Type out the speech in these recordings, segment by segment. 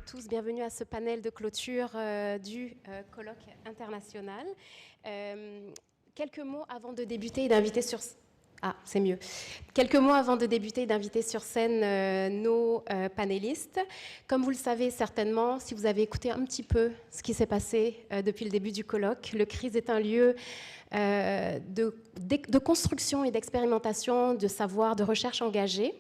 tous, bienvenue à ce panel de clôture du colloque international. Quelques mots avant de débuter et d'inviter sur... Ah, c'est mieux. Quelques mots avant de débuter et d'inviter sur scène nos panélistes. Comme vous le savez certainement, si vous avez écouté un petit peu ce qui s'est passé depuis le début du colloque, le CRIS est un lieu de construction et d'expérimentation de savoir, de recherche engagée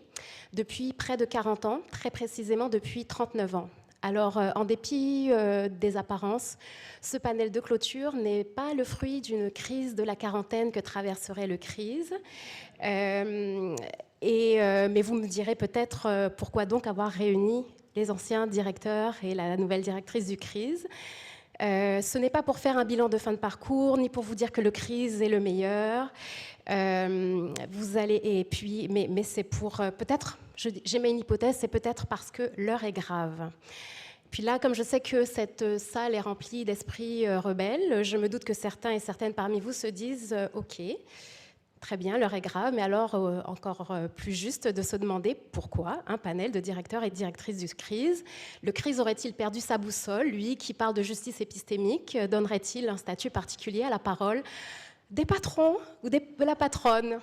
depuis près de 40 ans, très précisément depuis 39 ans. Alors, en dépit des apparences, ce panel de clôture n'est pas le fruit d'une crise de la quarantaine que traverserait le CRIS. Mais vous me direz peut-être pourquoi donc avoir réuni les anciens directeurs et la nouvelle directrice du CRIS. Ce n'est pas pour faire un bilan de fin de parcours, ni pour vous dire que le CRIS est le meilleur. Mais c'est pour peut-être, j'émets une hypothèse, c'est peut-être parce que l'heure est grave. Puis là, comme je sais que cette salle est remplie d'esprits rebelles, je me doute que certains et certaines parmi vous se disent « Ok, très bien, l'heure est grave, mais alors encore plus juste de se demander pourquoi un panel de directeurs et de directrices du CRIS. Le CRIS aurait-il perdu sa boussole? Lui qui parle de justice épistémique, donnerait-il un statut particulier à la parole des patrons ou de la patronne?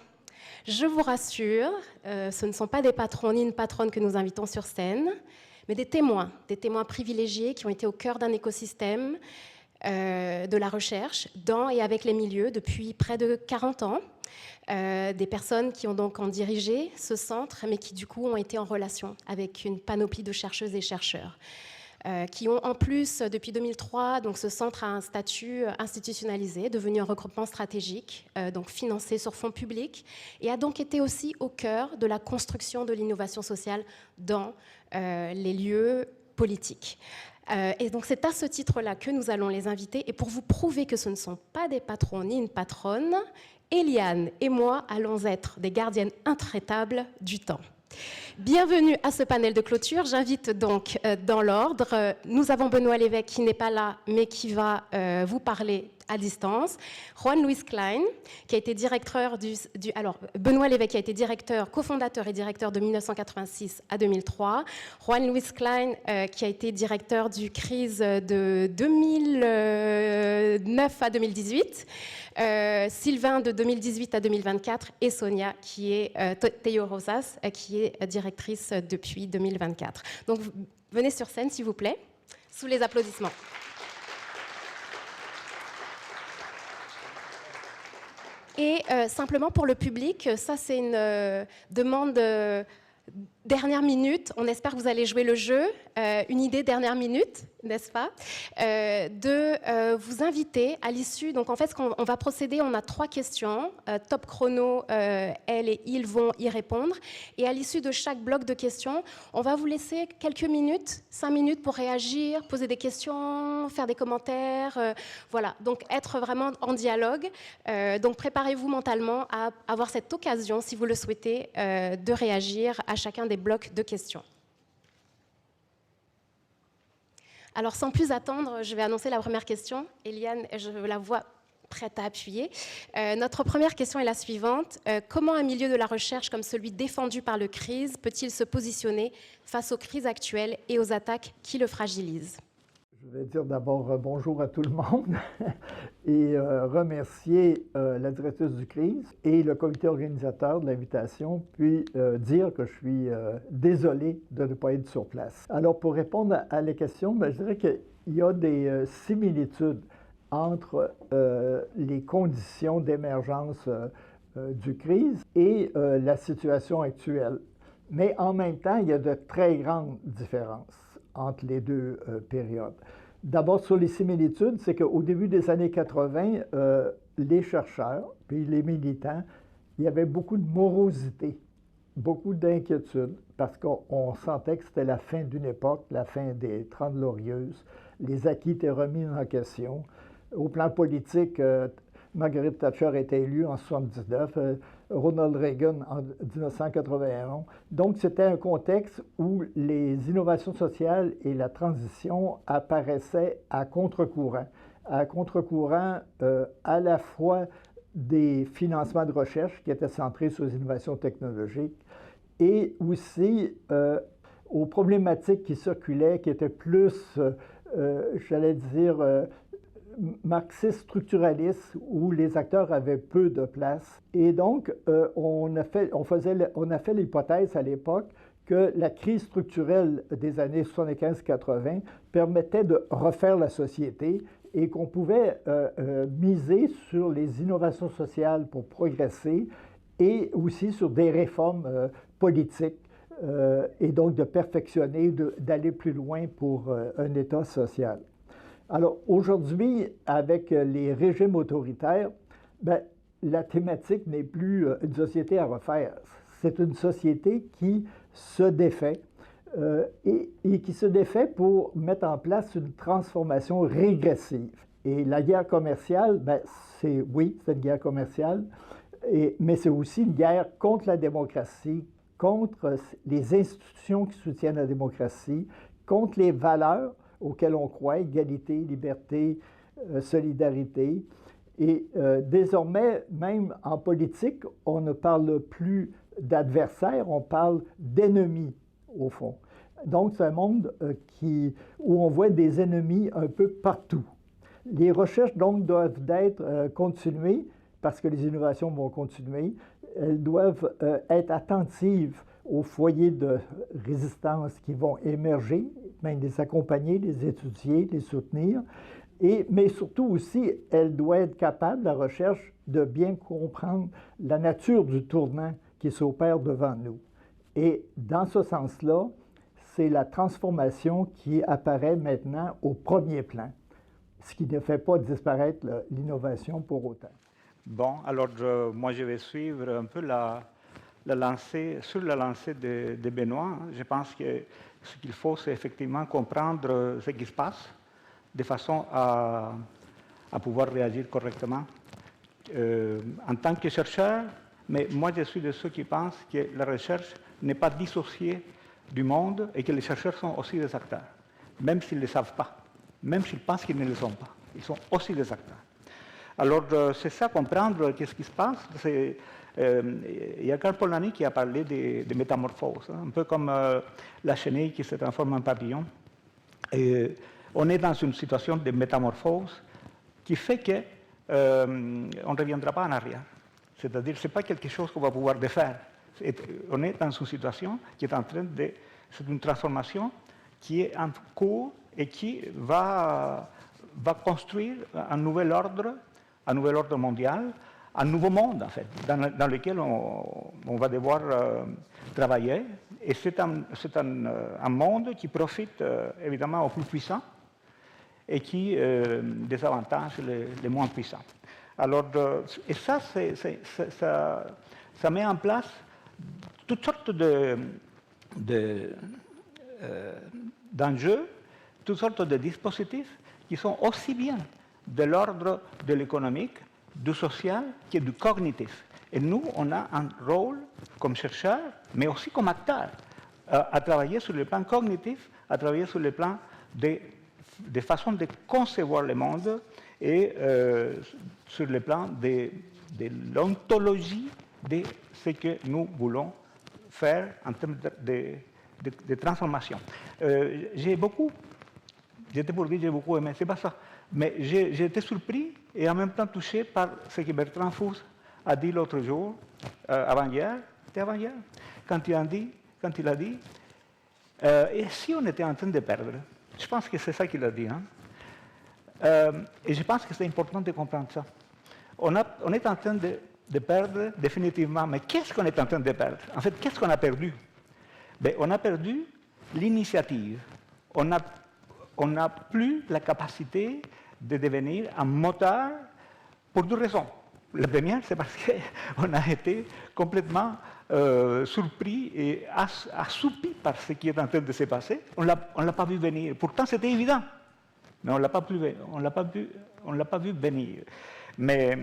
Je vous rassure, ce ne sont pas des patrons ni une patronne que nous invitons sur scène, mais des témoins privilégiés qui ont été au cœur d'un écosystème de la recherche dans et avec les milieux depuis près de 40 ans. Des personnes qui ont donc dirigé ce centre, mais qui du coup ont été en relation avec une panoplie de chercheuses et chercheurs. Qui ont en plus, depuis 2003, donc ce centre a un statut institutionnalisé, devenu un regroupement stratégique, donc financé sur fonds publics, et a donc été aussi au cœur de la construction de l'innovation sociale dans les lieux politiques. Et donc c'est à ce titre-là que nous allons les inviter, et pour vous prouver que ce ne sont pas des patrons ni une patronne, Eliane et moi allons être des gardiennes intraitables du temps. Bienvenue à ce panel de clôture. J'invite donc dans l'ordre, nous avons Benoît Lévesque qui n'est pas là, mais qui va vous parler à distance. Juan Luis Klein, qui a été directeur Benoît Lévesque qui a été directeur, cofondateur et directeur de 1986 à 2003. Juan Luis Klein, qui a été directeur du CRIS de 2009 à 2018. Sylvain de 2018 à 2024 et Sonia qui est Théo Rosas qui est directrice depuis 2024. Donc venez sur scène s'il vous plaît, sous les applaudissements. Et simplement pour le public, ça c'est une demande dernière minute, on espère que vous allez jouer le jeu, une idée dernière minute, n'est-ce pas, de vous inviter à l'issue, donc en fait, on va procéder, on a 3 questions, top chrono, elle et ils vont y répondre, et à l'issue de chaque bloc de questions, on va vous laisser quelques minutes, 5 minutes pour réagir, poser des questions, faire des commentaires, voilà, donc être vraiment en dialogue, donc préparez-vous mentalement à avoir cette occasion, si vous le souhaitez, de réagir à chacun des blocs de questions. Alors, sans plus attendre, je vais annoncer la première question. Eliane, je la vois prête à appuyer. Notre première question est la suivante. Comment un milieu de la recherche comme celui défendu par le CRIS peut-il se positionner face aux crises actuelles et aux attaques qui le fragilisent? Je vais dire d'abord bonjour à tout le monde et remercier la directrice du CRIS et le comité organisateur de l'invitation, puis dire que je suis désolé de ne pas être sur place. Alors, pour répondre à la question, je dirais qu'il y a des similitudes entre les conditions d'émergence du CRIS et la situation actuelle. Mais en même temps, il y a de très grandes différences entre les deux périodes. D'abord, sur les similitudes, c'est qu'au début des années 80, les chercheurs, puis les militants, il y avait beaucoup de morosité, beaucoup d'inquiétude, parce qu'on sentait que c'était la fin d'une époque, la fin des 30 Glorieuses. Les acquis étaient remis en question. Au plan politique, Margaret Thatcher a été élue en 1979, Ronald Reagan en 1981. Donc, c'était un contexte où les innovations sociales et la transition apparaissaient à contre-courant à la fois des financements de recherche qui étaient centrés sur les innovations technologiques et aussi aux problématiques qui circulaient, qui étaient plus, j'allais dire, marxistes structuralistes, où les acteurs avaient peu de place. Et donc, on a fait l'hypothèse à l'époque que la crise structurelle des années 75-80 permettait de refaire la société et qu'on pouvait miser sur les innovations sociales pour progresser et aussi sur des réformes politiques et donc de perfectionner, d'aller plus loin pour un État social. Alors aujourd'hui, avec les régimes autoritaires, bien, la thématique n'est plus une société à refaire. C'est une société qui se défait et qui se défait pour mettre en place une transformation régressive. Et la guerre commerciale, bien, oui, c'est une guerre commerciale, mais c'est aussi une guerre contre la démocratie, contre les institutions qui soutiennent la démocratie, contre les valeurs auxquelles on croit, égalité, liberté, solidarité. Et désormais, même en politique, on ne parle plus d'adversaires, on parle d'ennemis, au fond. Donc, c'est un monde où on voit des ennemis un peu partout. Les recherches, donc, doivent être continuées, parce que les innovations vont continuer. Elles doivent être attentives aux foyers de résistance qui vont émerger, même les accompagner, les étudier, les soutenir. Mais surtout aussi, elle doit être capable, la recherche, de bien comprendre la nature du tournant qui s'opère devant nous. Et dans ce sens-là, c'est la transformation qui apparaît maintenant au premier plan, ce qui ne fait pas disparaître l'innovation pour autant. Bon, alors moi je vais suivre un peu la lancée de Benoît. Je pense que ce qu'il faut, c'est effectivement comprendre ce qui se passe de façon à pouvoir réagir correctement. En tant que chercheur, mais moi je suis de ceux qui pensent que la recherche n'est pas dissociée du monde et que les chercheurs sont aussi des acteurs, même s'ils ne le savent pas, même s'ils pensent qu'ils ne le sont pas. Ils sont aussi des acteurs. Alors, c'est ça, comprendre qu'est-ce qui se passe. Il y a Karl Polanyi qui a parlé de métamorphose, un peu comme la chenille qui se transforme en papillon. Et on est dans une situation de métamorphose qui fait qu'on ne reviendra pas en arrière. C'est-à-dire que ce n'est pas quelque chose qu'on va pouvoir défaire. On est dans une situation qui est en train de... C'est une transformation qui est en cours et qui va construire un nouvel ordre mondial, un nouveau monde, en fait, dans lequel on va devoir travailler. Et c'est un monde qui profite évidemment aux plus puissants et qui désavantage les moins puissants. Alors, et ça, ça met en place toutes sortes d'enjeux, toutes sortes de dispositifs qui sont aussi bien de l'ordre de l'économique, du social que du cognitif. Et nous, on a un rôle comme chercheurs, mais aussi comme acteurs, à travailler sur le plan cognitif, à travailler sur le plan des façons de concevoir le monde et sur le plan de l'ontologie de ce que nous voulons faire en termes de transformation. J'étais pour dire j'ai beaucoup aimé, c'est pas ça. Mais j'ai été surpris et en même temps touché par ce que Bertrand Fuchs a dit l'autre jour, avant-hier, c'était avant-hier, quand il a dit et si on était en train de perdre? Je pense que c'est ça qu'il a dit. Et je pense que c'est important de comprendre ça. On est en train de perdre définitivement, mais qu'est-ce qu'on est en train de perdre? En fait, qu'est-ce qu'on a perdu? Bien, on a perdu l'initiative. On n'a plus la capacité de devenir un moteur pour deux raisons. La première, c'est parce qu'on a été complètement surpris et assoupi par ce qui est en train de se passer. On ne l'a pas vu venir. Pourtant, c'était évident. Mais on ne l'a pas vu venir. Mais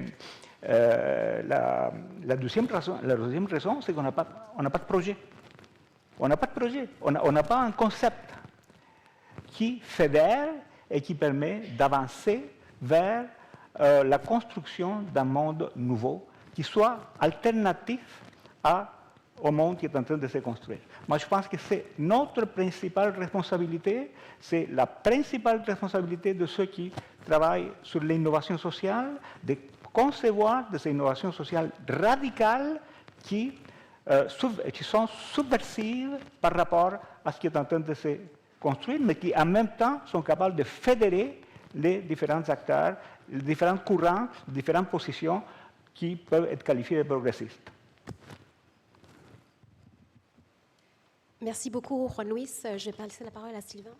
la deuxième raison, c'est qu'on n'a pas de projet. On n'a pas de projet. On n'a pas un concept qui fédère et qui permet d'avancer vers la construction d'un monde nouveau qui soit alternatif au monde qui est en train de se construire. Moi, je pense que c'est notre principale responsabilité, c'est la principale responsabilité de ceux qui travaillent sur l'innovation sociale, de concevoir des innovations sociales radicales qui sont subversives par rapport à ce qui est en train de se construire, mais qui en même temps sont capables de fédérer les différents acteurs, les différents courants, les différentes positions qui peuvent être qualifiées de progressistes. Merci beaucoup, Juan Luis. Je vais passer la parole à Sylvain.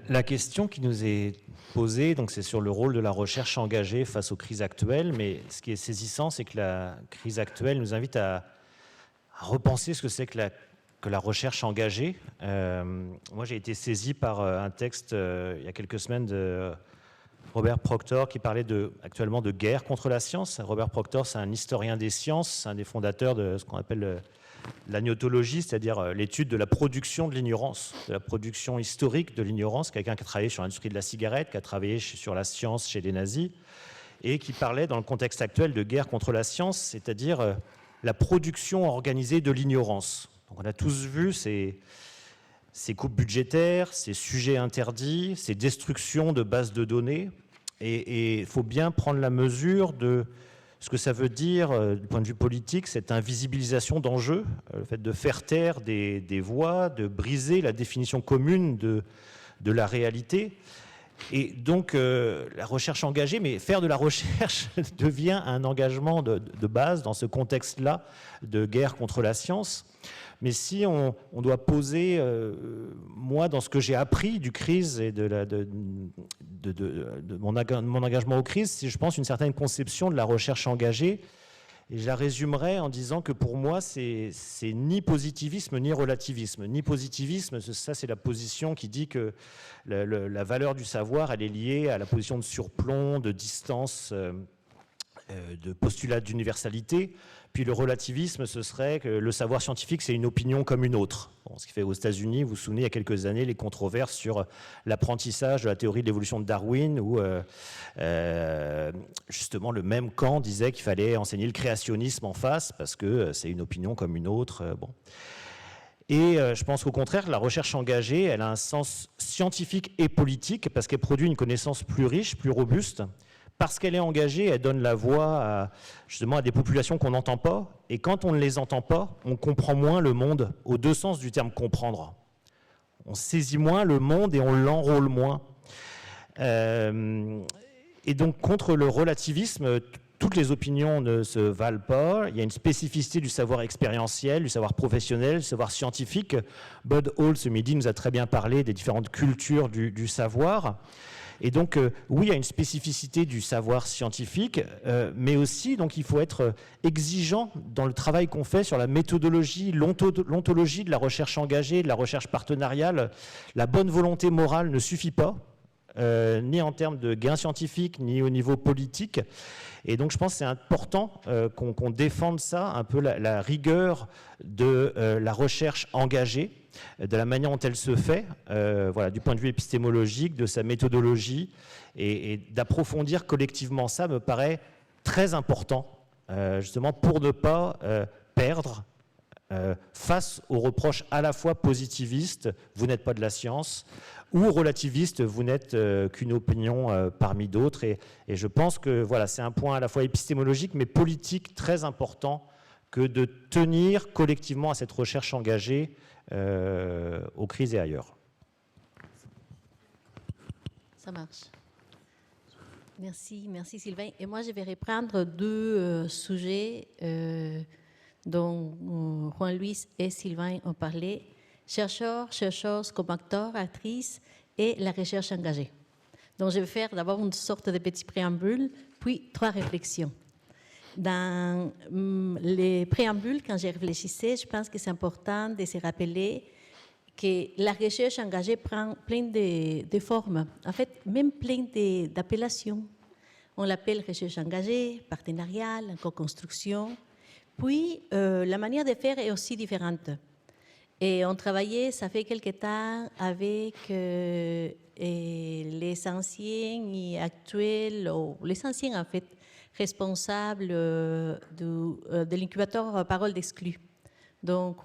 La question qui nous est posée, donc, c'est sur le rôle de la recherche engagée face aux crises actuelles, mais ce qui est saisissant, c'est que la crise actuelle nous invite à repenser ce que c'est que la recherche engagée. Moi, j'ai été saisi par un texte il y a quelques semaines de Robert Proctor qui parlait actuellement de guerre contre la science. Robert Proctor, c'est un historien des sciences, un des fondateurs de ce qu'on appelle l'agnotologie, c'est-à-dire l'étude de la production de l'ignorance, de la production historique de l'ignorance, quelqu'un qui a travaillé sur l'industrie de la cigarette, qui a travaillé sur la science chez les nazis, et qui parlait dans le contexte actuel de guerre contre la science, c'est-à-dire la production organisée de l'ignorance. Donc on a tous vu ces coupes budgétaires, ces sujets interdits, ces destructions de bases de données, et il faut bien prendre la mesure de ce que ça veut dire du point de vue politique, cette invisibilisation d'enjeux, le fait de faire taire des voix, de briser la définition commune de la réalité. Et donc la recherche engagée, mais faire de la recherche devient un engagement de base dans ce contexte-là de guerre contre la science. Mais si on doit poser, moi, dans ce que j'ai appris du CRISE et de mon engagement au CRISE, c'est, je pense, une certaine conception de la recherche engagée. Et je la résumerai en disant que pour moi, c'est ni positivisme ni relativisme. Ni positivisme, ça c'est la position qui dit que la valeur du savoir, elle est liée à la position de surplomb, de distance, de postulat d'universalité. Puis le relativisme, ce serait que le savoir scientifique, c'est une opinion comme une autre. Bon, ce qui fait aux États-Unis, vous vous souvenez, il y a quelques années, les controverses sur l'apprentissage de la théorie de l'évolution de Darwin, où justement le même camp disait qu'il fallait enseigner le créationnisme en face, parce que c'est une opinion comme une autre. Bon. Et je pense qu'au contraire, la recherche engagée, elle a un sens scientifique et politique, parce qu'elle produit une connaissance plus riche, plus robuste. Parce qu'elle est engagée, elle donne la voix justement à des populations qu'on n'entend pas. Et quand on ne les entend pas, on comprend moins le monde, aux deux sens du terme comprendre. On saisit moins le monde et on l'enrôle moins. Et donc, contre le relativisme, toutes les opinions ne se valent pas. Il y a une spécificité du savoir expérientiel, du savoir professionnel, du savoir scientifique. Bud Hall, ce midi, nous a très bien parlé des différentes cultures du savoir. Et donc, oui, il y a une spécificité du savoir scientifique, mais aussi, donc, il faut être exigeant dans le travail qu'on fait sur la méthodologie, l'ontologie de la recherche engagée, de la recherche partenariale. La bonne volonté morale ne suffit pas, ni en termes de gains scientifiques, ni au niveau politique. Et donc, je pense que c'est important qu'on défende ça, un peu la rigueur de la recherche engagée, de la manière dont elle se fait, voilà, du point de vue épistémologique, de sa méthodologie, et d'approfondir collectivement ça me paraît très important, justement pour ne pas perdre face aux reproches à la fois positivistes, vous n'êtes pas de la science, ou relativistes, vous n'êtes qu'une opinion parmi d'autres. Et je pense que voilà, c'est un point à la fois épistémologique mais politique très important que de tenir collectivement à cette recherche engagée aux crises et ailleurs. Ça marche. Merci Sylvain. Et moi, je vais reprendre deux sujets dont Juan Luis et Sylvain ont parlé. Chercheurs, chercheuses comme acteurs, actrices et la recherche engagée. Donc, je vais faire d'abord une sorte de petit préambule, puis trois réflexions. Dans les préambules, quand j'ai réfléchissais, je pense que c'est important de se rappeler que la recherche engagée prend plein de formes, en fait, même plein d'appellations. On l'appelle recherche engagée, partenariale, co-construction. Puis, la manière de faire est aussi différente. Et on travaillait, ça fait quelque temps, avec les anciens et actuels, ou les anciens en fait, responsable de l'incubateur Parole d'Exclus. Donc,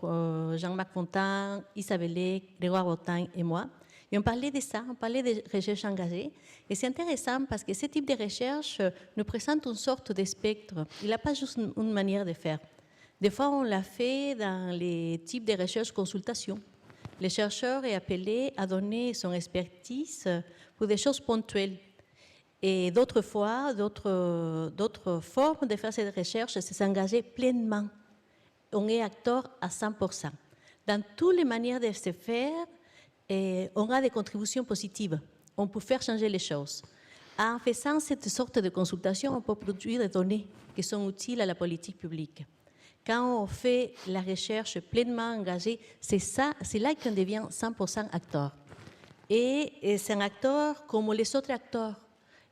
Jean-Marc Fontaine, Isabelle, Grégoire Botin et moi. Et on parlait de ça, on parlait de recherche engagée. Et c'est intéressant parce que ce type de recherche nous présente une sorte de spectre. Il n'a pas juste une manière de faire. Des fois, on l'a fait dans les types de recherche consultation. Le chercheur est appelé à donner son expertise pour des choses ponctuelles. Et d'autres fois, d'autres formes de faire cette recherche, c'est s'engager pleinement. On est acteur à 100%. Dans toutes les manières de se faire, on a des contributions positives. On peut faire changer les choses. En faisant cette sorte de consultation, on peut produire des données qui sont utiles à la politique publique. Quand on fait la recherche pleinement engagée, c'est là qu'on devient 100% acteur. Et c'est un acteur comme les autres acteurs.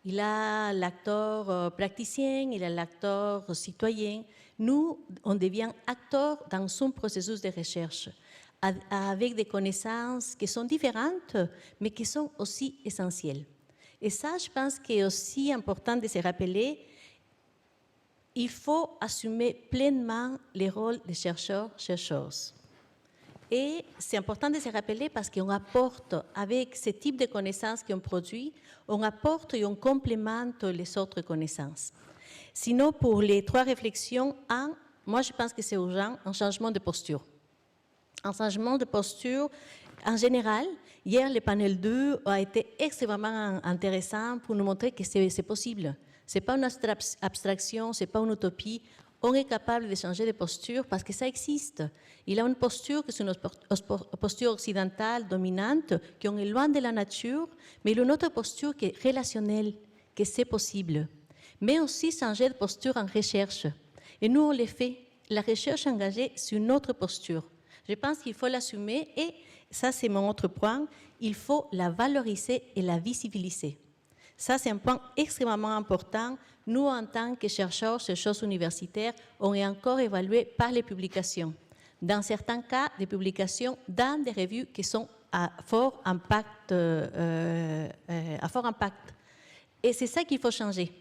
Il a l'acteur praticien, il a l'acteur citoyen. Nous, on devient acteur dans son processus de recherche, avec des connaissances qui sont différentes, mais qui sont aussi essentielles. Et ça, je pense qu'il est aussi important de se rappeler, il faut assumer pleinement les rôles des chercheurs-chercheuses. Et c'est important de se rappeler parce qu'on apporte, avec ce type de connaissances qu'on produit, on apporte et on complémente les autres connaissances. Sinon, pour les 3 réflexions, moi je pense que c'est urgent, un changement de posture. Un changement de posture, en général, hier le panel 2 a été extrêmement intéressant pour nous montrer que c'est possible. Ce n'est pas une abstraction, ce n'est pas une utopie. On est capable de changer de posture parce que ça existe. Il y a une posture qui est une posture occidentale dominante, qui est loin de la nature, mais il y a une autre posture qui est relationnelle, que c'est possible. Mais aussi changer de posture en recherche. Et nous, on le fait. La recherche engagée, c'est une autre posture. Je pense qu'il faut l'assumer et, ça c'est mon autre point, il faut la valoriser et la visibiliser. Ça, c'est un point extrêmement important. Nous, en tant que chercheurs, chercheuses universitaires, on est encore évalués par les publications. Dans certains cas, des publications dans des revues qui sont à fort impact. Et c'est ça qu'il faut changer.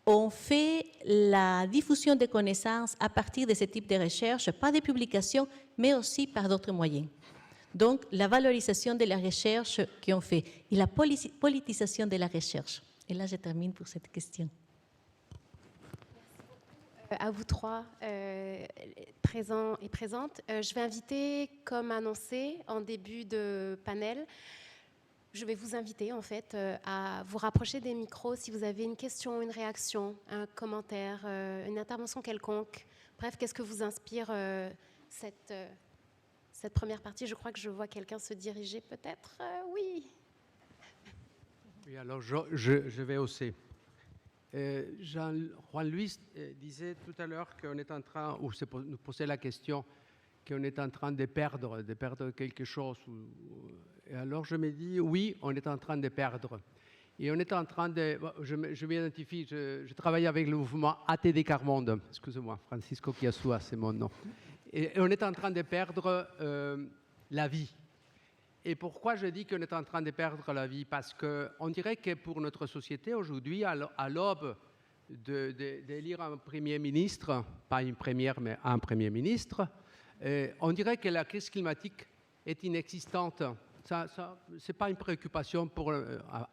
On fait la diffusion des connaissances à partir de ce type de recherche, pas des publications, mais aussi par d'autres moyens. Donc, la valorisation de la recherche qu'on fait et la politisation de la recherche. Et là, je termine pour cette question. À vous 3, présents et présentes. Je vais inviter, comme annoncé en début de panel, je vais vous inviter en fait à vous rapprocher des micros si vous avez une question, une réaction, un commentaire, une intervention quelconque. Bref, qu'est-ce que vous inspire cette première partie? Je crois que je vois quelqu'un se diriger peut-être. Oui. Oui, alors je vais aussi. Juan-Luis disait tout à l'heure qu'on est en train, ou nous posait la question, qu'on est en train de perdre quelque chose. Et alors je me dis, oui, on est en train de perdre. Et on est en train de... Je m'identifie, je travaille avec le mouvement ATD Carmonde. Excusez-moi, Francisco Chiasua, c'est mon nom. Et on est en train de perdre la vie. Et pourquoi je dis qu'on est en train de perdre la vie? Parce qu'on dirait que pour notre société aujourd'hui, à l'aube d'élire un Premier ministre, pas une première, mais un Premier ministre, on dirait que la crise climatique est inexistante. Ce n'est pas une préoccupation,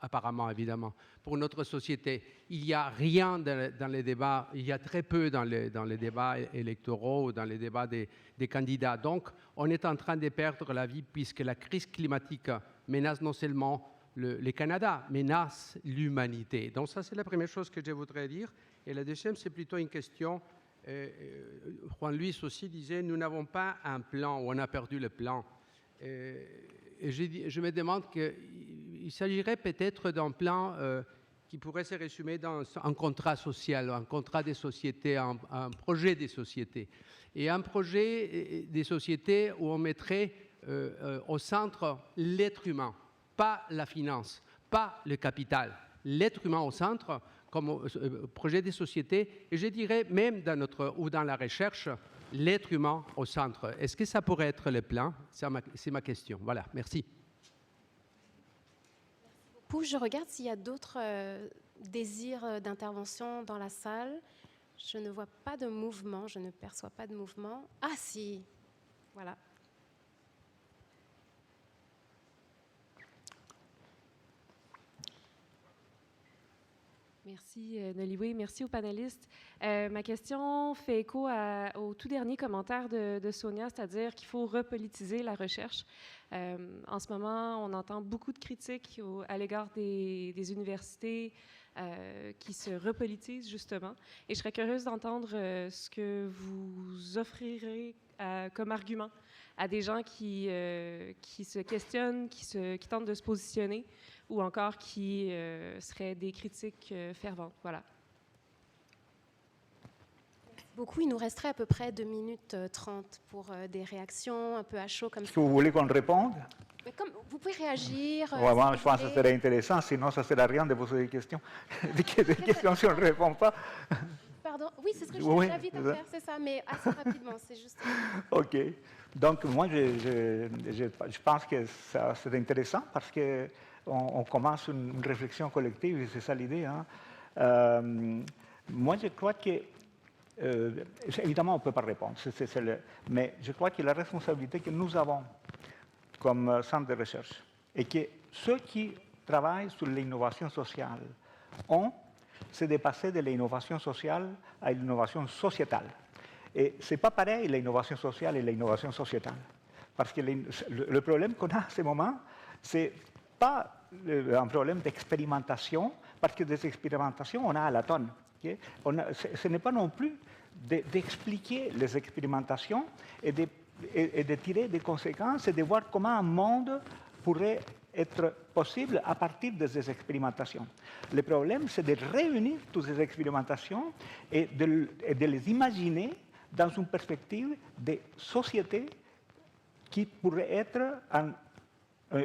apparemment, évidemment, pour notre société. Il n'y a rien dans les débats, il y a très peu dans les débats électoraux ou dans les débats des candidats. Donc, on est en train de perdre la vie puisque la crise climatique menace non seulement le Canada, menace l'humanité. Donc, ça, c'est la première chose que je voudrais dire. Et la deuxième, c'est plutôt une question. Juan-Luis aussi disait, nous n'avons pas un plan, ou on a perdu le plan. Et je me demande qu'il s'agirait peut-être d'un plan qui pourrait se résumer dans un contrat social, un contrat des sociétés, un projet des sociétés. Et un projet des sociétés où on mettrait au centre l'être humain, pas la finance, pas le capital. L'être humain au centre comme projet des sociétés, et je dirais même dans la recherche, l'être humain au centre. Est-ce que ça pourrait être le plan? C'est ma question. Voilà, merci. Je regarde s'il y a d'autres désir d'intervention dans la salle? Je ne vois pas de mouvement, je ne perçois pas de mouvement. Ah si, voilà. Merci Nollywood, merci aux panélistes. Ma question fait écho au tout dernier commentaire de Sonia, c'est-à-dire qu'il faut repolitiser la recherche. En ce moment, on entend beaucoup de critiques à l'égard des universités qui se repolitisent justement. Et je serais curieuse d'entendre ce que vous offrirez comme argument à des gens qui se questionnent, qui tentent de se positionner, ou encore qui seraient des critiques ferventes. Voilà. Beaucoup, il nous resterait à peu près 2 minutes 30 pour des réactions un peu à chaud comme ça. Est-ce que vous voulez qu'on réponde? Mais comme, vous pouvez réagir. Ouais, moi, je pense que ça serait intéressant, sinon ça ne sert à rien de poser des questions. Des questions si on ne répond pas. Pardon, oui, c'est ce que je Oui, t'invite à faire, c'est ça, mais assez rapidement, c'est juste. OK. Donc, moi, je pense que c'est intéressant parce qu'on commence une réflexion collective, et c'est ça l'idée. Hein. Moi, je crois que, évidemment, on ne peut pas répondre, mais je crois que la responsabilité que nous avons comme centre de recherche et que ceux qui travaillent sur l'innovation sociale ont, c'est de passer de l'innovation sociale à l'innovation sociétale. Et ce n'est pas pareil, l'innovation sociale et l'innovation sociétale. Parce que le problème qu'on a à ce moment, ce n'est pas un problème d'expérimentation, parce que des expérimentations, on a à la tonne. Okay? Ce n'est pas non plus d'expliquer les expérimentations et de tirer des conséquences et de voir comment un monde pourrait être possible à partir de ces expérimentations. Le problème, c'est de réunir toutes ces expérimentations et de les imaginer dans une perspective de société qui pourrait être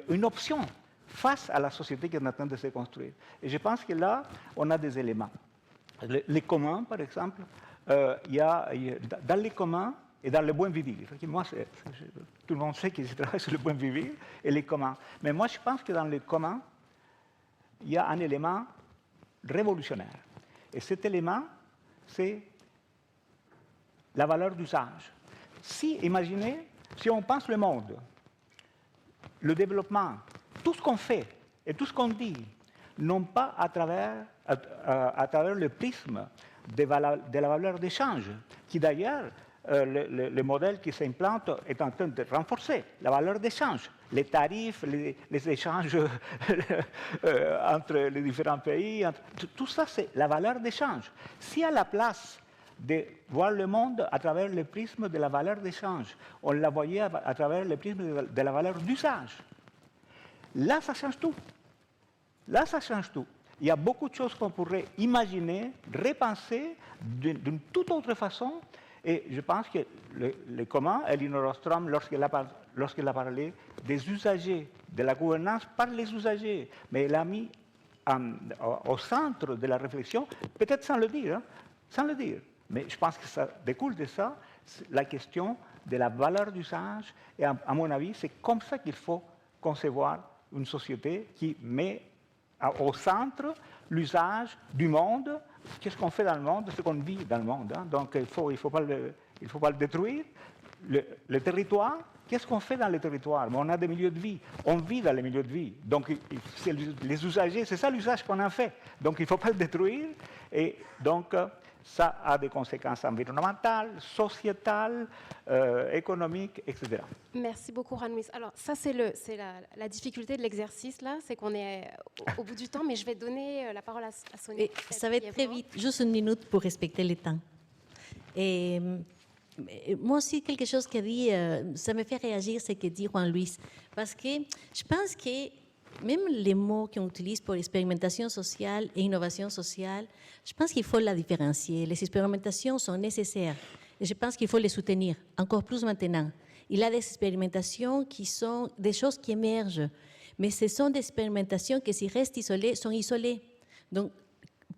une option face à la société qui est en train de se construire. Et je pense que là, on a des éléments. Les communs, par exemple, il y a dans les communs et dans le bon vivre. Moi, tout le monde sait que je travaille sur le bon vivre et les communs. Mais moi, je pense que dans les communs, il y a un élément révolutionnaire. Et cet élément, c'est la valeur d'usage. Imaginez, si on pense le monde, le développement, tout ce qu'on fait et tout ce qu'on dit, non pas à travers le prisme de la valeur d'échange, qui d'ailleurs, le modèle qui s'implante est en train de renforcer la valeur d'échange. Les tarifs, les échanges entre les différents pays, tout ça, c'est la valeur d'échange. Si à la place de voir le monde à travers le prisme de la valeur d'échange, on la voyait à travers le prisme de la valeur d'usage, là, ça change tout. Là, ça change tout. Il y a beaucoup de choses qu'on pourrait imaginer, repenser d'une toute autre façon. Et je pense que le commun, Elinor Ostrom, lorsqu'elle a parlé des usagers, de la gouvernance par les usagers, mais elle a mis au centre de la réflexion, peut-être sans le dire, mais je pense que ça découle de ça, la question de la valeur d'usage. Et à mon avis, c'est comme ça qu'il faut concevoir une société qui met au centre l'usage du monde. Qu'est-ce qu'on fait dans le monde? Ce qu'on vit dans le monde. Hein. Donc, il ne faut pas le détruire. Le territoire, qu'est-ce qu'on fait dans le territoire? On a des milieux de vie. On vit dans les milieux de vie. Donc, les usagers, c'est ça l'usage qu'on en fait. Donc, il ne faut pas le détruire. Et donc, ça a des conséquences environnementales, sociétales, économiques, etc. Merci beaucoup, Ranouis. Alors, ça, c'est la difficulté de l'exercice, là, c'est qu'on est au bout du temps, mais je vais donner la parole à Sonia. Et ça va être très vite, juste une minute pour respecter le temps. Et moi aussi, quelque chose qui a dit, ça me fait réagir, ce que dit Juan Luis, parce que je pense que même les mots qu'on utilise pour expérimentation sociale et innovation sociale, je pense qu'il faut la différencier. Les expérimentations sont nécessaires et je pense qu'il faut les soutenir, encore plus maintenant. Il y a des expérimentations qui sont des choses qui émergent, mais ce sont des expérimentations qui, s'ils restent isolées, sont isolées. Donc,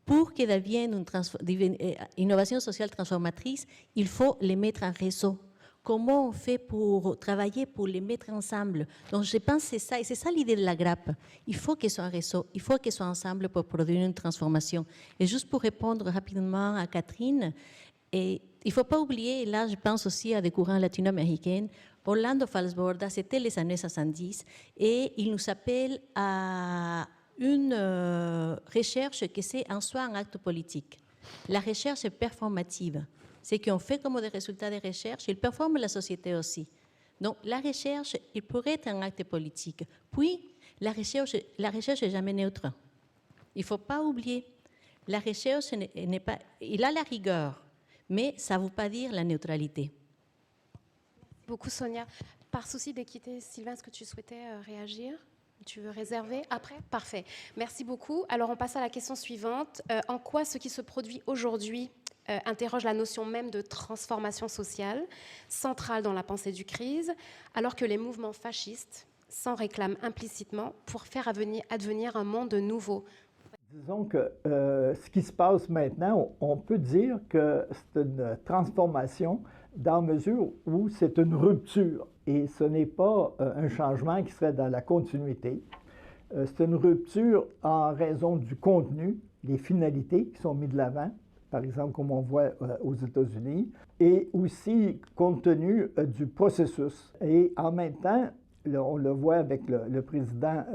pour qu'elles deviennent une innovation sociale transformatrice, il faut les mettre en réseau, comment on fait pour travailler, pour les mettre ensemble. Donc, je pense que c'est ça, et c'est ça l'idée de la grappe. Il faut qu'ils soient un réseau, il faut qu'ils soient ensemble pour produire une transformation. Et juste pour répondre rapidement à Catherine, et il ne faut pas oublier, et là je pense aussi à des courants latino-américains, Orlando Falsborda, c'était les années 70, et il nous appelle à une recherche qui c'est en soi un acte politique. La recherche est performative. Ce qu'on fait comme des résultats de recherche, il performe la société aussi. Donc la recherche, il pourrait être un acte politique. Puis, la recherche n'est jamais neutre. Il ne faut pas oublier, la recherche n'est pas... Il a la rigueur, mais ça ne veut pas dire la neutralité. Merci beaucoup, Sonia. Par souci d'équité, Sylvain, est-ce que tu souhaitais réagir? Tu veux réserver après? Parfait. Merci beaucoup. Alors, on passe à la question suivante. En quoi ce qui se produit aujourd'hui interroge la notion même de transformation sociale, centrale dans la pensée du crise, alors que les mouvements fascistes s'en réclament implicitement pour faire advenir un monde nouveau? Disons que ce qui se passe maintenant, on peut dire que c'est une transformation dans la mesure où c'est une rupture et ce n'est pas un changement qui serait dans la continuité. C'est une rupture en raison du contenu, les finalités qui sont mises de l'avant, par exemple comme on voit aux États-Unis, et aussi compte tenu du processus. Et en même temps, là, on le voit avec le président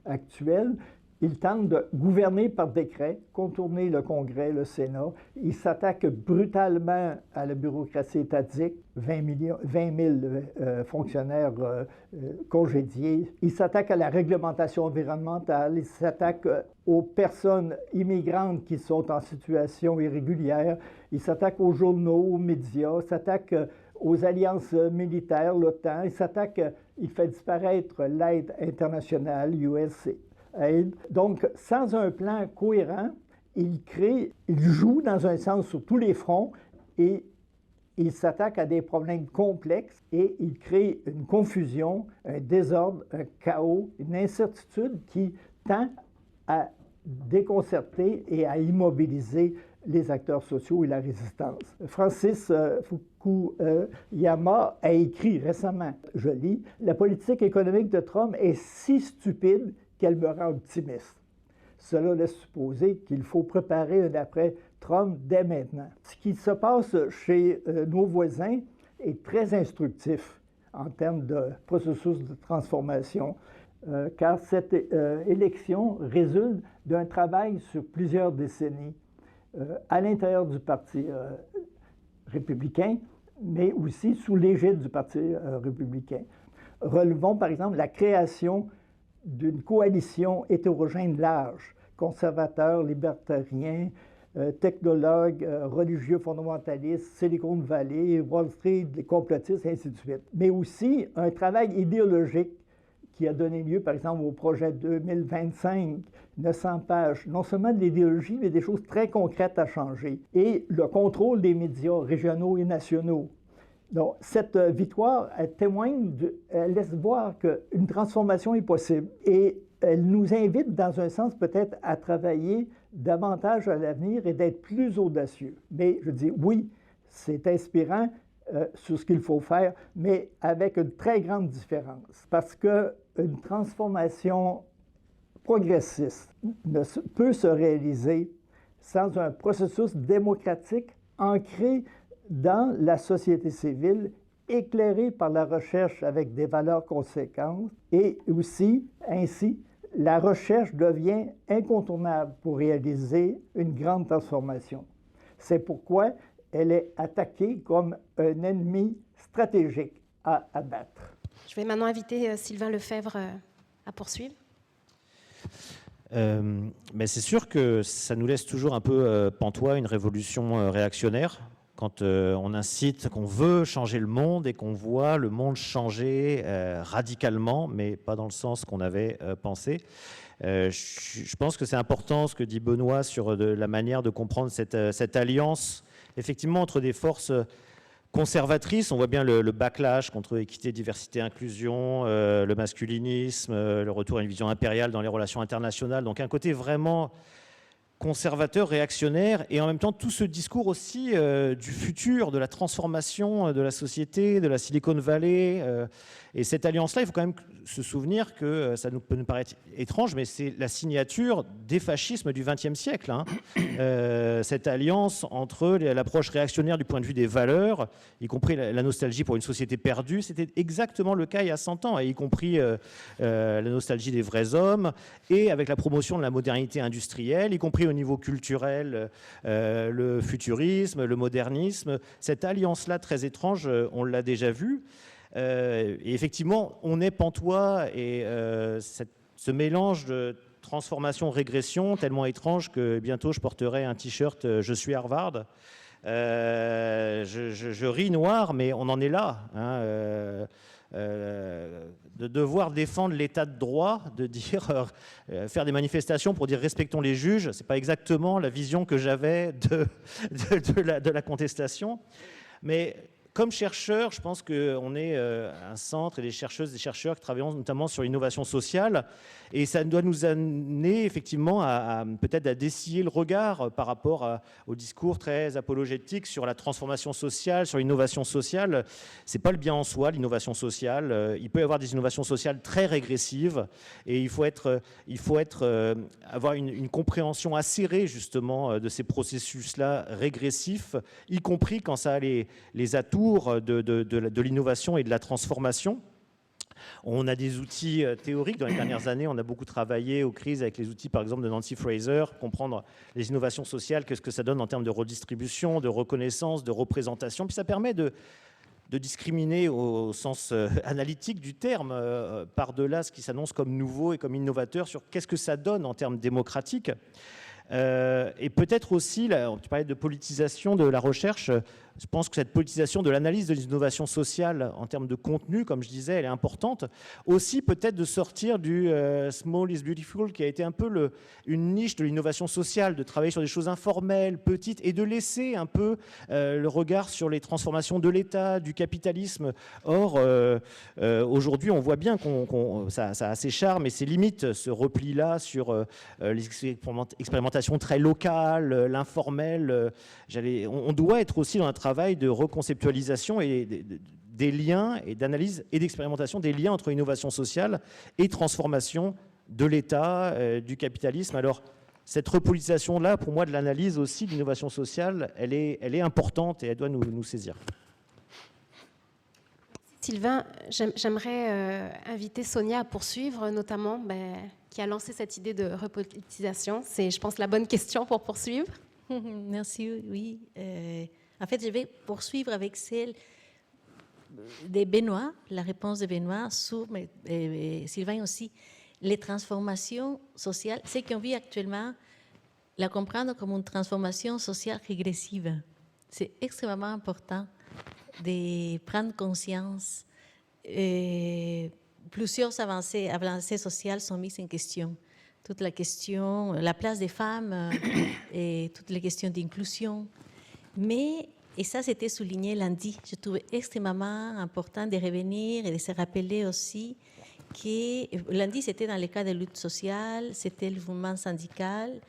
actuel, il tente de gouverner par décret, contourner le Congrès, le Sénat. Il s'attaque brutalement à la bureaucratie étatique, 20 000 fonctionnaires congédiés. Il s'attaque à la réglementation environnementale. Il s'attaque aux personnes immigrantes qui sont en situation irrégulière. Il s'attaque aux journaux, aux médias. Il s'attaque aux alliances militaires, l'OTAN. Il fait disparaître l'aide internationale, USAID. Donc, sans un plan cohérent, il joue dans un sens sur tous les fronts et il s'attaque à des problèmes complexes et il crée une confusion, un désordre, un chaos, une incertitude qui tend à déconcerter et à immobiliser les acteurs sociaux et la résistance. Francis Fukuyama a écrit récemment, je lis, « La politique économique de Trump est si stupide qu'elle me rend optimiste. Cela laisse supposer qu'il faut préparer un après-Trump dès maintenant. » Ce qui se passe chez nos voisins est très instructif en termes de processus de transformation, car cette élection résulte d'un travail sur plusieurs décennies à l'intérieur du Parti républicain, mais aussi sous l'égide du Parti républicain. Relevons par exemple la création d'une coalition hétérogène large, conservateurs, libertariens, technologues, religieux fondamentalistes, Silicon Valley, Wall Street, les complotistes, et ainsi de suite. Mais aussi un travail idéologique qui a donné lieu, par exemple, au projet 2025, 900 pages, non seulement de l'idéologie, mais des choses très concrètes à changer. Et le contrôle des médias régionaux et nationaux. Donc, cette victoire, elle laisse voir qu'une transformation est possible et elle nous invite, dans un sens, peut-être à travailler davantage à l'avenir et d'être plus audacieux. Mais je dis oui, c'est inspirant sur ce qu'il faut faire, mais avec une très grande différence. Parce qu'une transformation progressiste ne peut se réaliser sans un processus démocratique ancré dans la société civile, éclairée par la recherche avec des valeurs conséquentes, et aussi, ainsi, la recherche devient incontournable pour réaliser une grande transformation. C'est pourquoi elle est attaquée comme un ennemi stratégique à abattre. Je vais maintenant inviter Sylvain Lefebvre à poursuivre. Mais c'est sûr que ça nous laisse toujours un peu pantois une révolution réactionnaire. Quand on incite, qu'on veut changer le monde et qu'on voit le monde changer radicalement, mais pas dans le sens qu'on avait pensé. Je pense que c'est important ce que dit Benoît sur la manière de comprendre cette alliance, effectivement, entre des forces conservatrices. On voit bien le backlash contre équité, diversité, inclusion, le masculinisme, le retour à une vision impériale dans les relations internationales. Donc un côté vraiment conservateur, réactionnaire, et en même temps tout ce discours aussi du futur, de la transformation de la société, de la Silicon Valley. Et cette alliance-là, il faut quand même se souvenir que ça peut nous paraître étrange, mais c'est la signature des fascismes du XXe siècle. Hein. Cette alliance entre l'approche réactionnaire du point de vue des valeurs, y compris la nostalgie pour une société perdue, c'était exactement le cas il y a 100 ans, et y compris la nostalgie des vrais hommes, et avec la promotion de la modernité industrielle, y compris au niveau culturel, le futurisme, le modernisme. Cette alliance-là, très étrange, on l'a déjà vue. Et effectivement, on est pantois, et ce mélange de transformation-régression tellement étrange que bientôt je porterai un t-shirt « Je suis Harvard ». Je ris noir, mais on en est là. Hein, de devoir défendre l'état de droit, de dire faire des manifestations pour dire respectons les juges, c'est pas exactement la vision que j'avais de la contestation. Mais comme chercheur, je pense qu'on est un centre et des chercheuses et des chercheurs qui travaillent notamment sur l'innovation sociale, et ça doit nous amener effectivement peut-être à dessiller le regard par rapport au discours très apologétique sur la transformation sociale, sur l'innovation sociale. C'est pas le bien en soi, l'innovation sociale. Il peut y avoir des innovations sociales très régressives, et il faut avoir une compréhension acérée justement de ces processus-là régressifs, y compris quand ça a les atours de l'innovation et de la transformation. On a des outils théoriques. Dans les dernières années, on a beaucoup travaillé aux crises avec les outils, par exemple, de Nancy Fraser, comprendre les innovations sociales, qu'est-ce que ça donne en termes de redistribution, de reconnaissance, de représentation. Puis ça permet de discriminer au sens analytique du terme, par-delà ce qui s'annonce comme nouveau et comme innovateur, sur qu'est-ce que ça donne en termes démocratiques. Et peut-être aussi, là, tu parlais de politisation de la recherche. Je pense que cette politisation de l'analyse de l'innovation sociale en termes de contenu, comme je disais, elle est importante. Aussi peut-être de sortir du small is beautiful, qui a été un peu une niche de l'innovation sociale, de travailler sur des choses informelles, petites, et de laisser un peu le regard sur les transformations de l'État, du capitalisme. Or, aujourd'hui, on voit bien ça a ses charmes et ses limites, ce repli-là sur les expérimentations très locales, l'informel. On doit être aussi dans un travail de reconceptualisation et des liens et d'analyse et d'expérimentation des liens entre innovation sociale et transformation de l'État, du capitalisme. Alors, cette repolitisation-là, pour moi, de l'analyse aussi de l'innovation sociale, elle est importante et elle doit nous saisir. Sylvain, j'aimerais inviter Sonia à poursuivre, notamment, qui a lancé cette idée de repolitisation. C'est, je pense, la bonne question pour poursuivre. Merci, oui. En fait, je vais poursuivre avec celle de Benoît, la réponse de Benoît sur, mais Sylvain aussi, les transformations sociales, ce qu'on vit actuellement, la comprendre comme une transformation sociale régressive. C'est extrêmement important de prendre conscience. Plusieurs avancées sociales sont mises en question. Toute la question, la place des femmes et toutes les questions d'inclusion. Mais, et ça c'était souligné lundi, je trouvais extrêmement important de revenir et de se rappeler aussi que lundi c'était dans le cas de lutte sociale, c'était le mouvement syndical,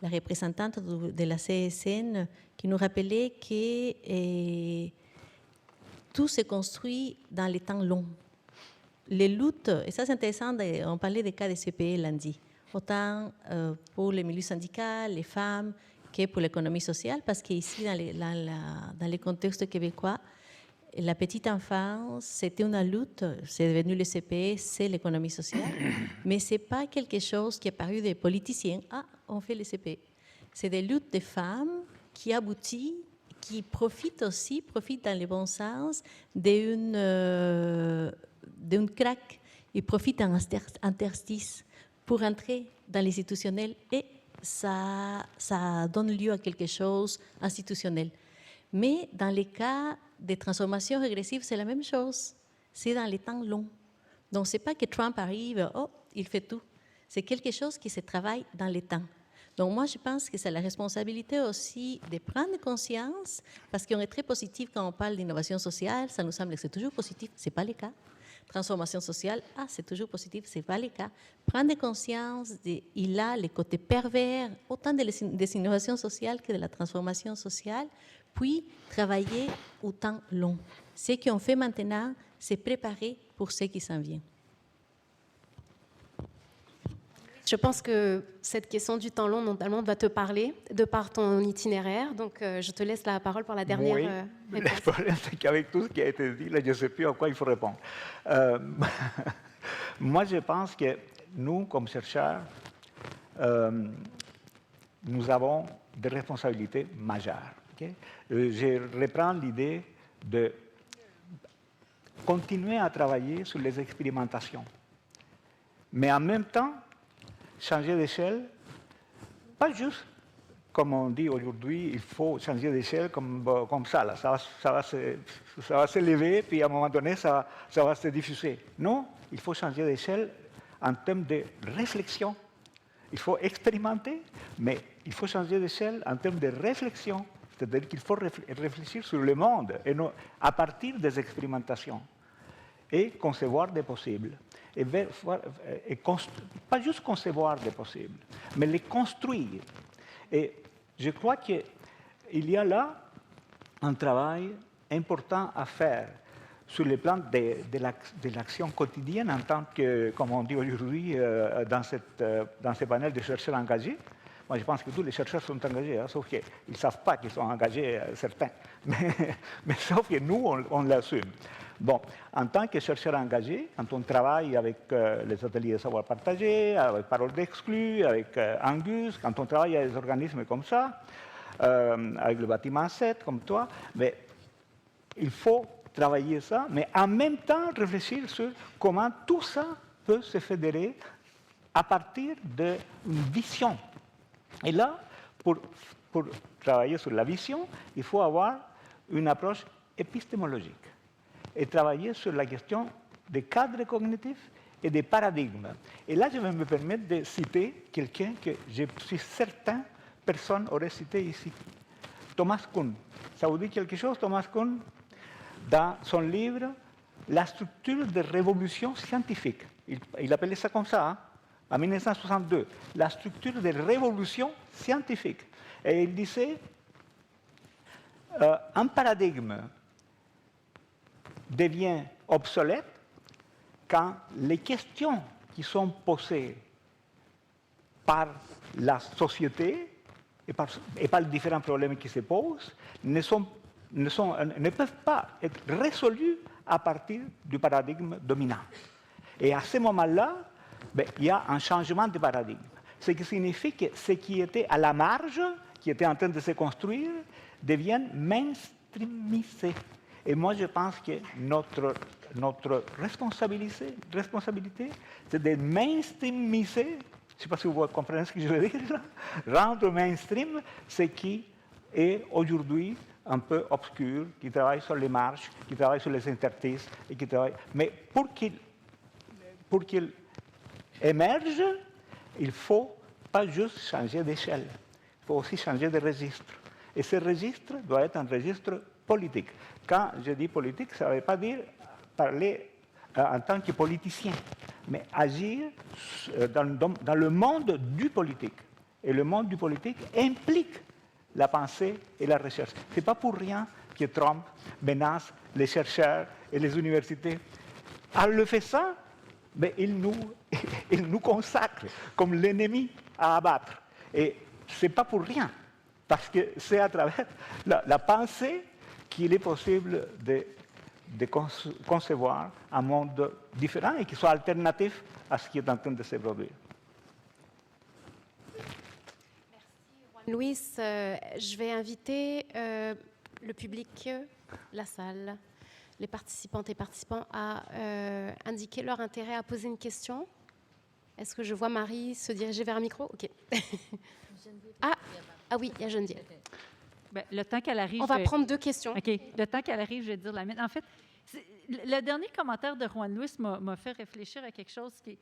la représentante de la CSN qui nous rappelait que tout se construit dans les temps longs. Les luttes, et ça c'est intéressant, on parlait des cas de CPE lundi, autant pour les milieux syndicaux, les femmes, que pour l'économie sociale, parce qu'ici, dans les contextes québécois, la petite enfance, c'était une lutte, c'est devenu le CPE, c'est l'économie sociale, mais ce n'est pas quelque chose qui est paru des politiciens, on fait le CPE. C'est des luttes de femmes qui aboutissent, qui profitent dans le bon sens d'une craque, ils profitent d'un interstice pour entrer dans l'institutionnel et ça donne lieu à quelque chose institutionnel. Mais dans les cas des transformations régressives, c'est la même chose. C'est dans les temps longs. Donc, ce n'est pas que Trump arrive, il fait tout. C'est quelque chose qui se travaille dans les temps. Donc, moi, je pense que c'est la responsabilité aussi de prendre conscience, parce qu'on est très positif quand on parle d'innovation sociale, ça nous semble que c'est toujours positif, ce n'est pas le cas. transformation sociale, c'est toujours positif, ce n'est pas le cas. Prendre conscience, il a le côté pervers, autant des innovations sociales que de la transformation sociale, puis travailler au temps long. Ce qu'on fait maintenant, c'est préparer pour ce qui s'en vient. Je pense que cette question du temps long, notamment, va te parler de par ton itinéraire. Donc, je te laisse la parole pour la dernière Oui, réponse. le problème, c'est qu'avec tout ce qui a été dit, là, je ne sais plus à quoi il faut répondre. Moi, je pense que nous, comme chercheurs, nous avons des responsabilités majeures. Okay? Je reprends l'idée de continuer à travailler sur les expérimentations, mais en même temps, changer d'échelle, pas juste comme on dit aujourd'hui, il faut changer d'échelle comme ça, là. Ça va s'élever, puis à un moment donné, ça va se diffuser. Non, il faut changer d'échelle en termes de réflexion. Il faut expérimenter, mais il faut changer d'échelle en termes de réflexion. C'est-à-dire qu'il faut réfléchir sur le monde, et non, à partir des expérimentations, et concevoir des possibles. Pas juste concevoir des possibles, mais les construire. Et je crois qu'il y a là un travail important à faire sur le plan de l'action quotidienne en tant que, comme on dit aujourd'hui, dans ce panel de chercheurs engagés. Moi, je pense que tous les chercheurs sont engagés, hein, sauf qu'ils ne savent pas qu'ils sont engagés, certains. Mais sauf que nous, on l'assume. Bon, en tant que chercheur engagé, quand on travaille avec les ateliers de savoir partagé, avec Parole d'Exclus, avec Angus, quand on travaille avec des organismes comme ça, avec le bâtiment 7, comme toi, mais il faut travailler ça, mais en même temps réfléchir sur comment tout ça peut se fédérer à partir d'une vision. Et là, pour travailler sur la vision, il faut avoir une approche épistémologique et travailler sur la question des cadres cognitifs et des paradigmes. Et là, je vais me permettre de citer quelqu'un que je suis certain personne n'aurait cité ici. Thomas Kuhn. Ça vous dit quelque chose, Thomas Kuhn? Dans son livre « La structure de révolution scientifique », il appelait ça comme ça, hein, en 1962, « La structure de révolution scientifique ». Et il disait un paradigme devient obsolète quand les questions qui sont posées par la société et par les différents problèmes qui se posent ne peuvent pas être résolus à partir du paradigme dominant. Et à ce moment-là, il y a un changement de paradigme. Ce qui signifie que ce qui était à la marge, qui était en train de se construire, devient mainstreamisé. Et moi, je pense que notre responsabilité, c'est de mainstreamiser, je ne sais pas si vous comprenez ce que je veux dire, rendre mainstream ce qui est aujourd'hui un peu obscur, qui travaille sur les marges, qui travaille sur les interstices, et qui travaille... Mais pour qu'il émerge, il ne faut pas juste changer d'échelle, il faut aussi changer de registre. Et ce registre doit être un registre politique. Quand je dis politique, ça ne veut pas dire parler en tant que politicien, mais agir dans le monde du politique. Et le monde du politique implique la pensée et la recherche. Ce n'est pas pour rien que Trump menace les chercheurs et les universités. En le faisant, il nous consacre comme l'ennemi à abattre. Et ce n'est pas pour rien, parce que c'est à travers la pensée qu'il est possible de concevoir un monde différent et qui soit alternatif à ce qui est en train de se produire. Louis, je vais inviter le public, la salle, les participantes et participants à indiquer leur intérêt à poser une question. Est-ce que je vois Marie se diriger vers un micro? OK. Ah oui, il y a Geneviève. Ben, le temps qu'elle arrive... On va prendre 2 questions. OK. Le temps qu'elle arrive, je vais dire la mienne. En fait, le dernier commentaire de Juan Luis m'a fait réfléchir à quelque chose qui...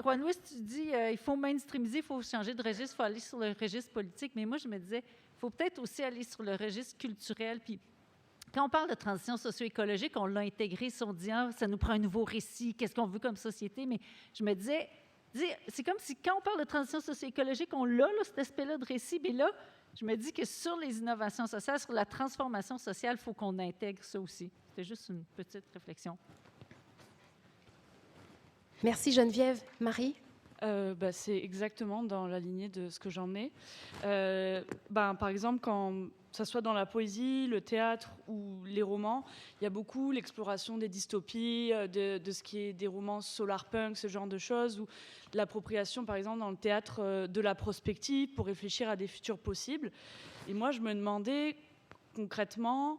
Juan Luis, tu dis il faut mainstreamiser, il faut changer de registre, il faut aller sur le registre politique. Mais moi, je me disais, il faut peut-être aussi aller sur le registre culturel. Puis quand on parle de transition socio-écologique, on l'a intégré, si on dit, ah, ça nous prend un nouveau récit, qu'est-ce qu'on veut comme société, mais je me disais, c'est comme si quand on parle de transition socio-écologique, on l'a, là, cet aspect-là de récit, mais là, je me dis que sur les innovations sociales, sur la transformation sociale, il faut qu'on intègre ça aussi. C'était juste une petite réflexion. Merci Geneviève. Marie? C'est exactement dans la lignée de ce que j'en ai. Par exemple, quand ça soit dans la poésie, le théâtre ou les romans, il y a beaucoup l'exploration des dystopies, de ce qui est des romans solarpunk, ce genre de choses, ou l'appropriation, par exemple, dans le théâtre de la prospective pour réfléchir à des futurs possibles. Et moi, je me demandais concrètement,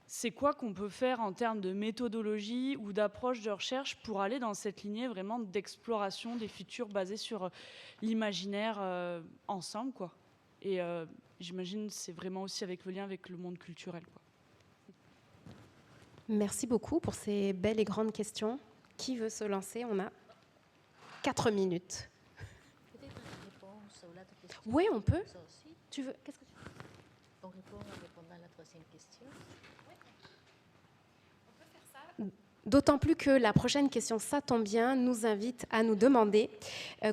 c'est quoi qu'on peut faire en termes de méthodologie ou d'approche de recherche pour aller dans cette lignée vraiment d'exploration des futurs basés sur l'imaginaire ensemble, quoi. Et j'imagine que c'est vraiment aussi avec le lien avec le monde culturel, quoi. Merci beaucoup pour ces belles et grandes questions. Qui veut se lancer? On a 4 minutes. Peut-être une réponse aux autres questions. Oui, on peut. Ça aussi. Tu veux? Qu'est-ce que tu veux? On répond en répondant à la troisième question. D'autant plus que la prochaine question, ça tombe bien, nous invite à nous demander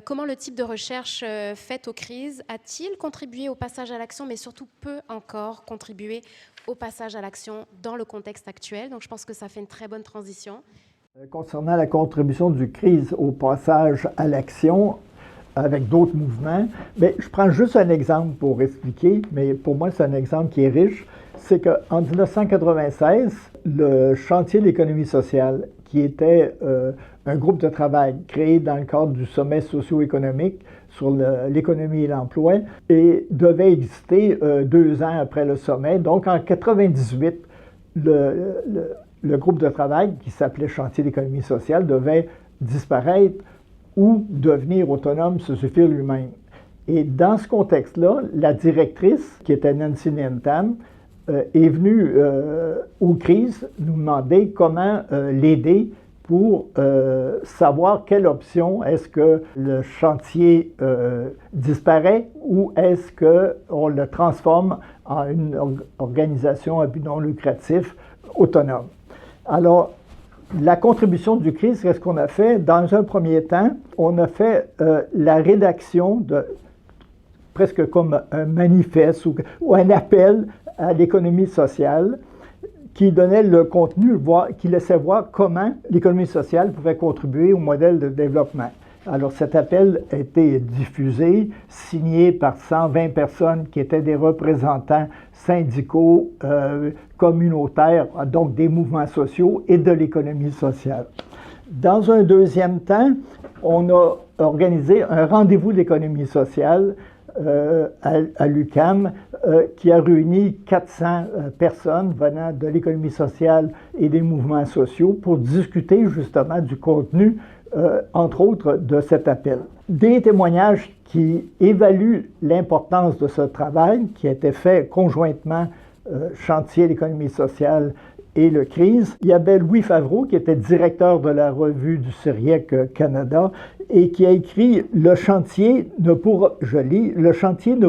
comment le type de recherche faite aux crises a-t-il contribué au passage à l'action, mais surtout peut encore contribuer au passage à l'action dans le contexte actuel. Donc je pense que ça fait une très bonne transition. Concernant la contribution du crise au passage à l'action avec d'autres mouvements, mais je prends juste un exemple pour expliquer, mais pour moi c'est un exemple qui est riche. C'est qu'en 1996, le chantier de l'économie sociale, qui était un groupe de travail créé dans le cadre du sommet socio-économique sur l'économie et l'emploi, et devait exister 2 ans après le sommet. Donc en 1998, le groupe de travail, qui s'appelait Chantier de l'économie sociale, devait disparaître ou devenir autonome, se suffire lui-même. Et dans ce contexte-là, la directrice, qui était Nancy Nentham, est venue aux crises nous demander comment l'aider pour savoir quelle option, est-ce que le chantier disparaît ou est-ce qu'on le transforme en une organisation à but non lucratif autonome. Alors, la contribution du CRIS, qu'est-ce qu'on a fait? Dans un premier temps, on a fait la rédaction de presque comme un manifeste ou un appel à l'économie sociale qui donnait le contenu, qui laissait voir comment l'économie sociale pouvait contribuer au modèle de développement. Alors cet appel a été diffusé, signé par 120 personnes qui étaient des représentants syndicaux, communautaires, donc des mouvements sociaux et de l'économie sociale. Dans un deuxième temps, on a organisé un rendez-vous de l'économie sociale à l'UQAM qui a réuni 400 personnes venant de l'économie sociale et des mouvements sociaux pour discuter justement du contenu, entre autres, de cet appel. Des témoignages qui évaluent l'importance de ce travail qui a été fait conjointement Chantier l'économie sociale et le CRIS. Il y avait Louis Favreau, qui était directeur de la revue du CIRIEC Canada, et qui a écrit « Le chantier ne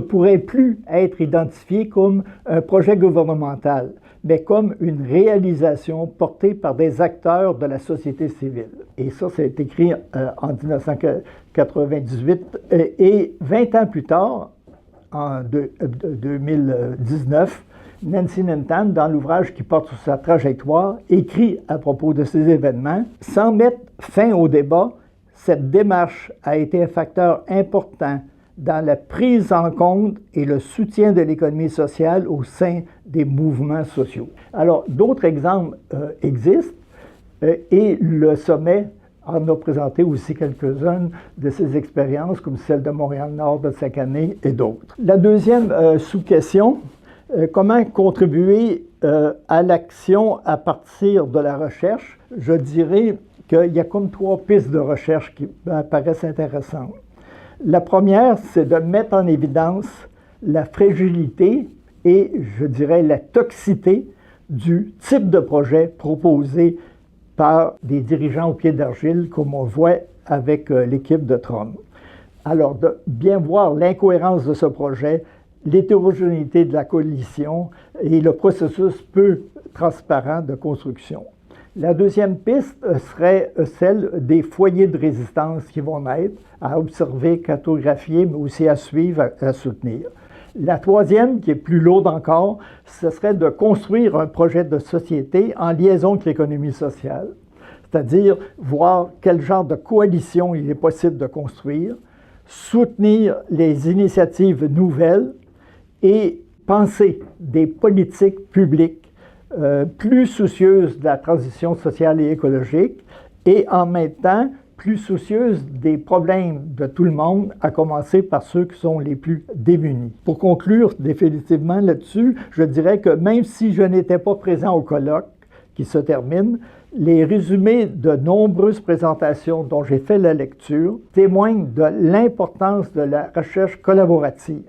pourrait plus être identifié comme un projet gouvernemental, mais comme une réalisation portée par des acteurs de la société civile. » Et ça a été écrit en 1998. Et 20 ans plus tard, en 2019, Nancy Nentham, dans l'ouvrage qui porte sur sa trajectoire, écrit à propos de ces événements « Sans mettre fin au débat, cette démarche a été un facteur important dans la prise en compte et le soutien de l'économie sociale au sein des mouvements sociaux. » Alors, d'autres exemples existent et le sommet en a présenté aussi quelques-unes de ces expériences, comme celle de Montréal-Nord de cette année et d'autres. La deuxième sous-question, comment contribuer à l'action à partir de la recherche? Je dirais qu'il y a comme 3 pistes de recherche qui paraissent intéressantes. La première, c'est de mettre en évidence la fragilité et, je dirais, la toxicité du type de projet proposé par des dirigeants au pied d'argile, comme on voit avec l'équipe de Tron. Alors, de bien voir l'incohérence de ce projet, l'hétérogénéité de la coalition et le processus peu transparent de construction. La deuxième piste serait celle des foyers de résistance qui vont naître, à observer, cartographier, mais aussi à suivre, à soutenir. La troisième, qui est plus lourde encore, ce serait de construire un projet de société en liaison avec l'économie sociale, c'est-à-dire voir quel genre de coalition il est possible de construire, soutenir les initiatives nouvelles et penser des politiques publiques plus soucieuses de la transition sociale et écologique et en même temps plus soucieuses des problèmes de tout le monde, à commencer par ceux qui sont les plus démunis. Pour conclure définitivement là-dessus, je dirais que même si je n'étais pas présent au colloque qui se termine, les résumés de nombreuses présentations dont j'ai fait la lecture témoignent de l'importance de la recherche collaborative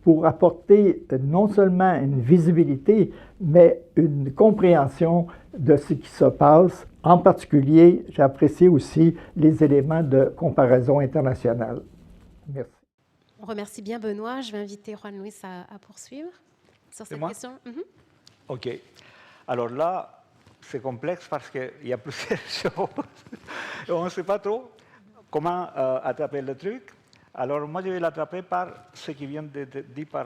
pour apporter non seulement une visibilité, mais une compréhension de ce qui se passe. En particulier, j'ai apprécié aussi les éléments de comparaison internationale. Merci. On remercie bien Benoît. Je vais inviter Juan Luis à poursuivre sur cette question. OK. Alors là, c'est complexe parce qu'il y a plusieurs choses. On ne sait pas trop comment attraper le truc. Alors moi, je vais l'attraper par ce qui vient d'être dit par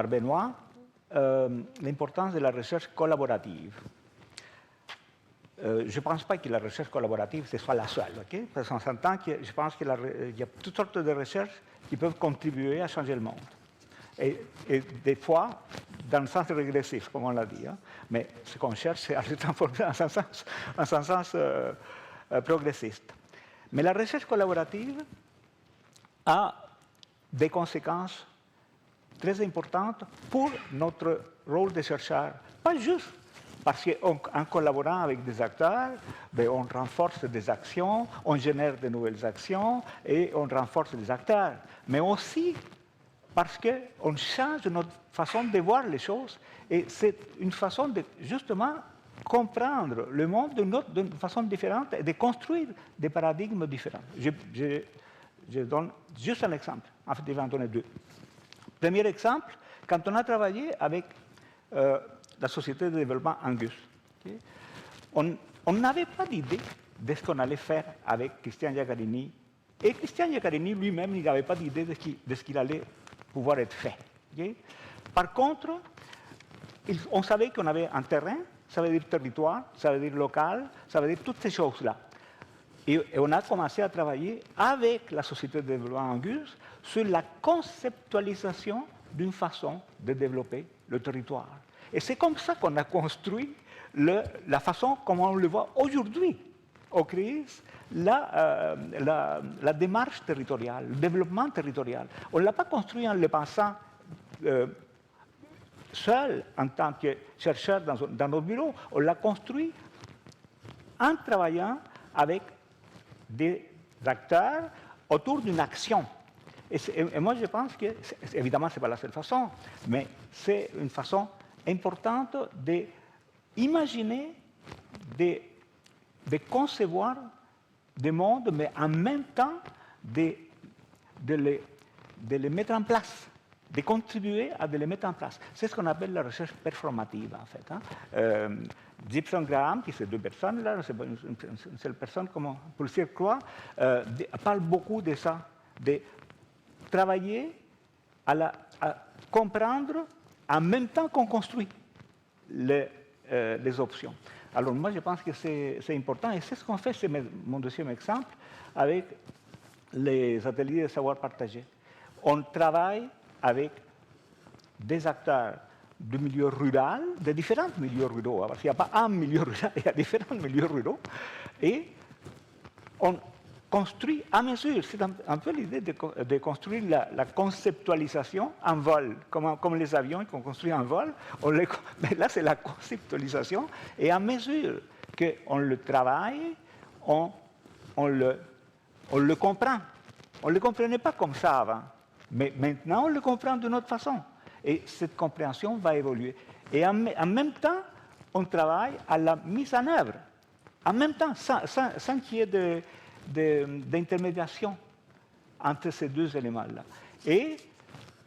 Benoît, l'importance de la recherche collaborative. Je ne pense pas que la recherche collaborative, ce soit la seule, okay? Parce qu'on s'entend que je pense qu'il y a toutes sortes de recherches qui peuvent contribuer à changer le monde. Et des fois, dans le sens régressif, comme on l'a dit. Hein? Mais ce qu'on cherche, c'est à le transformer en un sens progressiste. Mais la recherche collaborative a des conséquences très importantes pour notre rôle de chercheur. Pas juste parce qu'en collaborant avec des acteurs, on renforce des actions, on génère de nouvelles actions et on renforce des acteurs, mais aussi parce qu'on change notre façon de voir les choses et c'est une façon de justement comprendre le monde d'une façon différente et de construire des paradigmes différents. Je donne juste un exemple. En fait, je vais en donner deux. Premier exemple, quand on a travaillé avec la société de développement Angus, okay, on n'avait pas d'idée de ce qu'on allait faire avec Christian Iaccarini. Et Christian Iaccarini lui-même, il n'avait pas d'idée de ce qu'il allait pouvoir être fait. Okay. Par contre, on savait qu'on avait un terrain, ça veut dire territoire, ça veut dire local, ça veut dire toutes ces choses-là. Et on a commencé à travailler avec la société de développement Angus sur la conceptualisation d'une façon de développer le territoire. Et c'est comme ça qu'on a construit la façon comme on le voit aujourd'hui au CRIS, la démarche territoriale, le développement territorial. On ne l'a pas construit en le pensant seul en tant que chercheur dans nos bureaux, on l'a construit en travaillant avec des acteurs autour d'une action. Et moi, je pense que, évidemment, ce n'est pas la seule façon, mais c'est une façon importante d'imaginer, de concevoir des mondes, mais en même temps de les mettre en place, de contribuer à de les mettre en place. C'est ce qu'on appelle la recherche performative, en fait. Hein. Gibson Graham, qui c'est deux personnes, là, c'est une seule personne, comme pour le dire quoi, parle beaucoup de ça, de travailler à comprendre en même temps qu'on construit les options. Alors moi, je pense que c'est important, et c'est ce qu'on fait, c'est mon deuxième exemple, avec les ateliers de savoir partagé. On travaille avec des acteurs du milieu rural, de différents milieux ruraux, parce qu'il n'y a pas un milieu rural, il y a différents milieux ruraux, et on construit à mesure. C'est un peu l'idée de construire la conceptualisation en vol, comme les avions qu'on construit en vol. Mais là, c'est la conceptualisation, et à mesure qu'on le travaille, on le comprend. On ne le comprenait pas comme ça avant, mais maintenant, on le comprend d'une autre façon. Et cette compréhension va évoluer. Et en même temps, on travaille à la mise en œuvre. En même temps, sans qu'il y ait d'intermédiation entre ces deux éléments-là. Et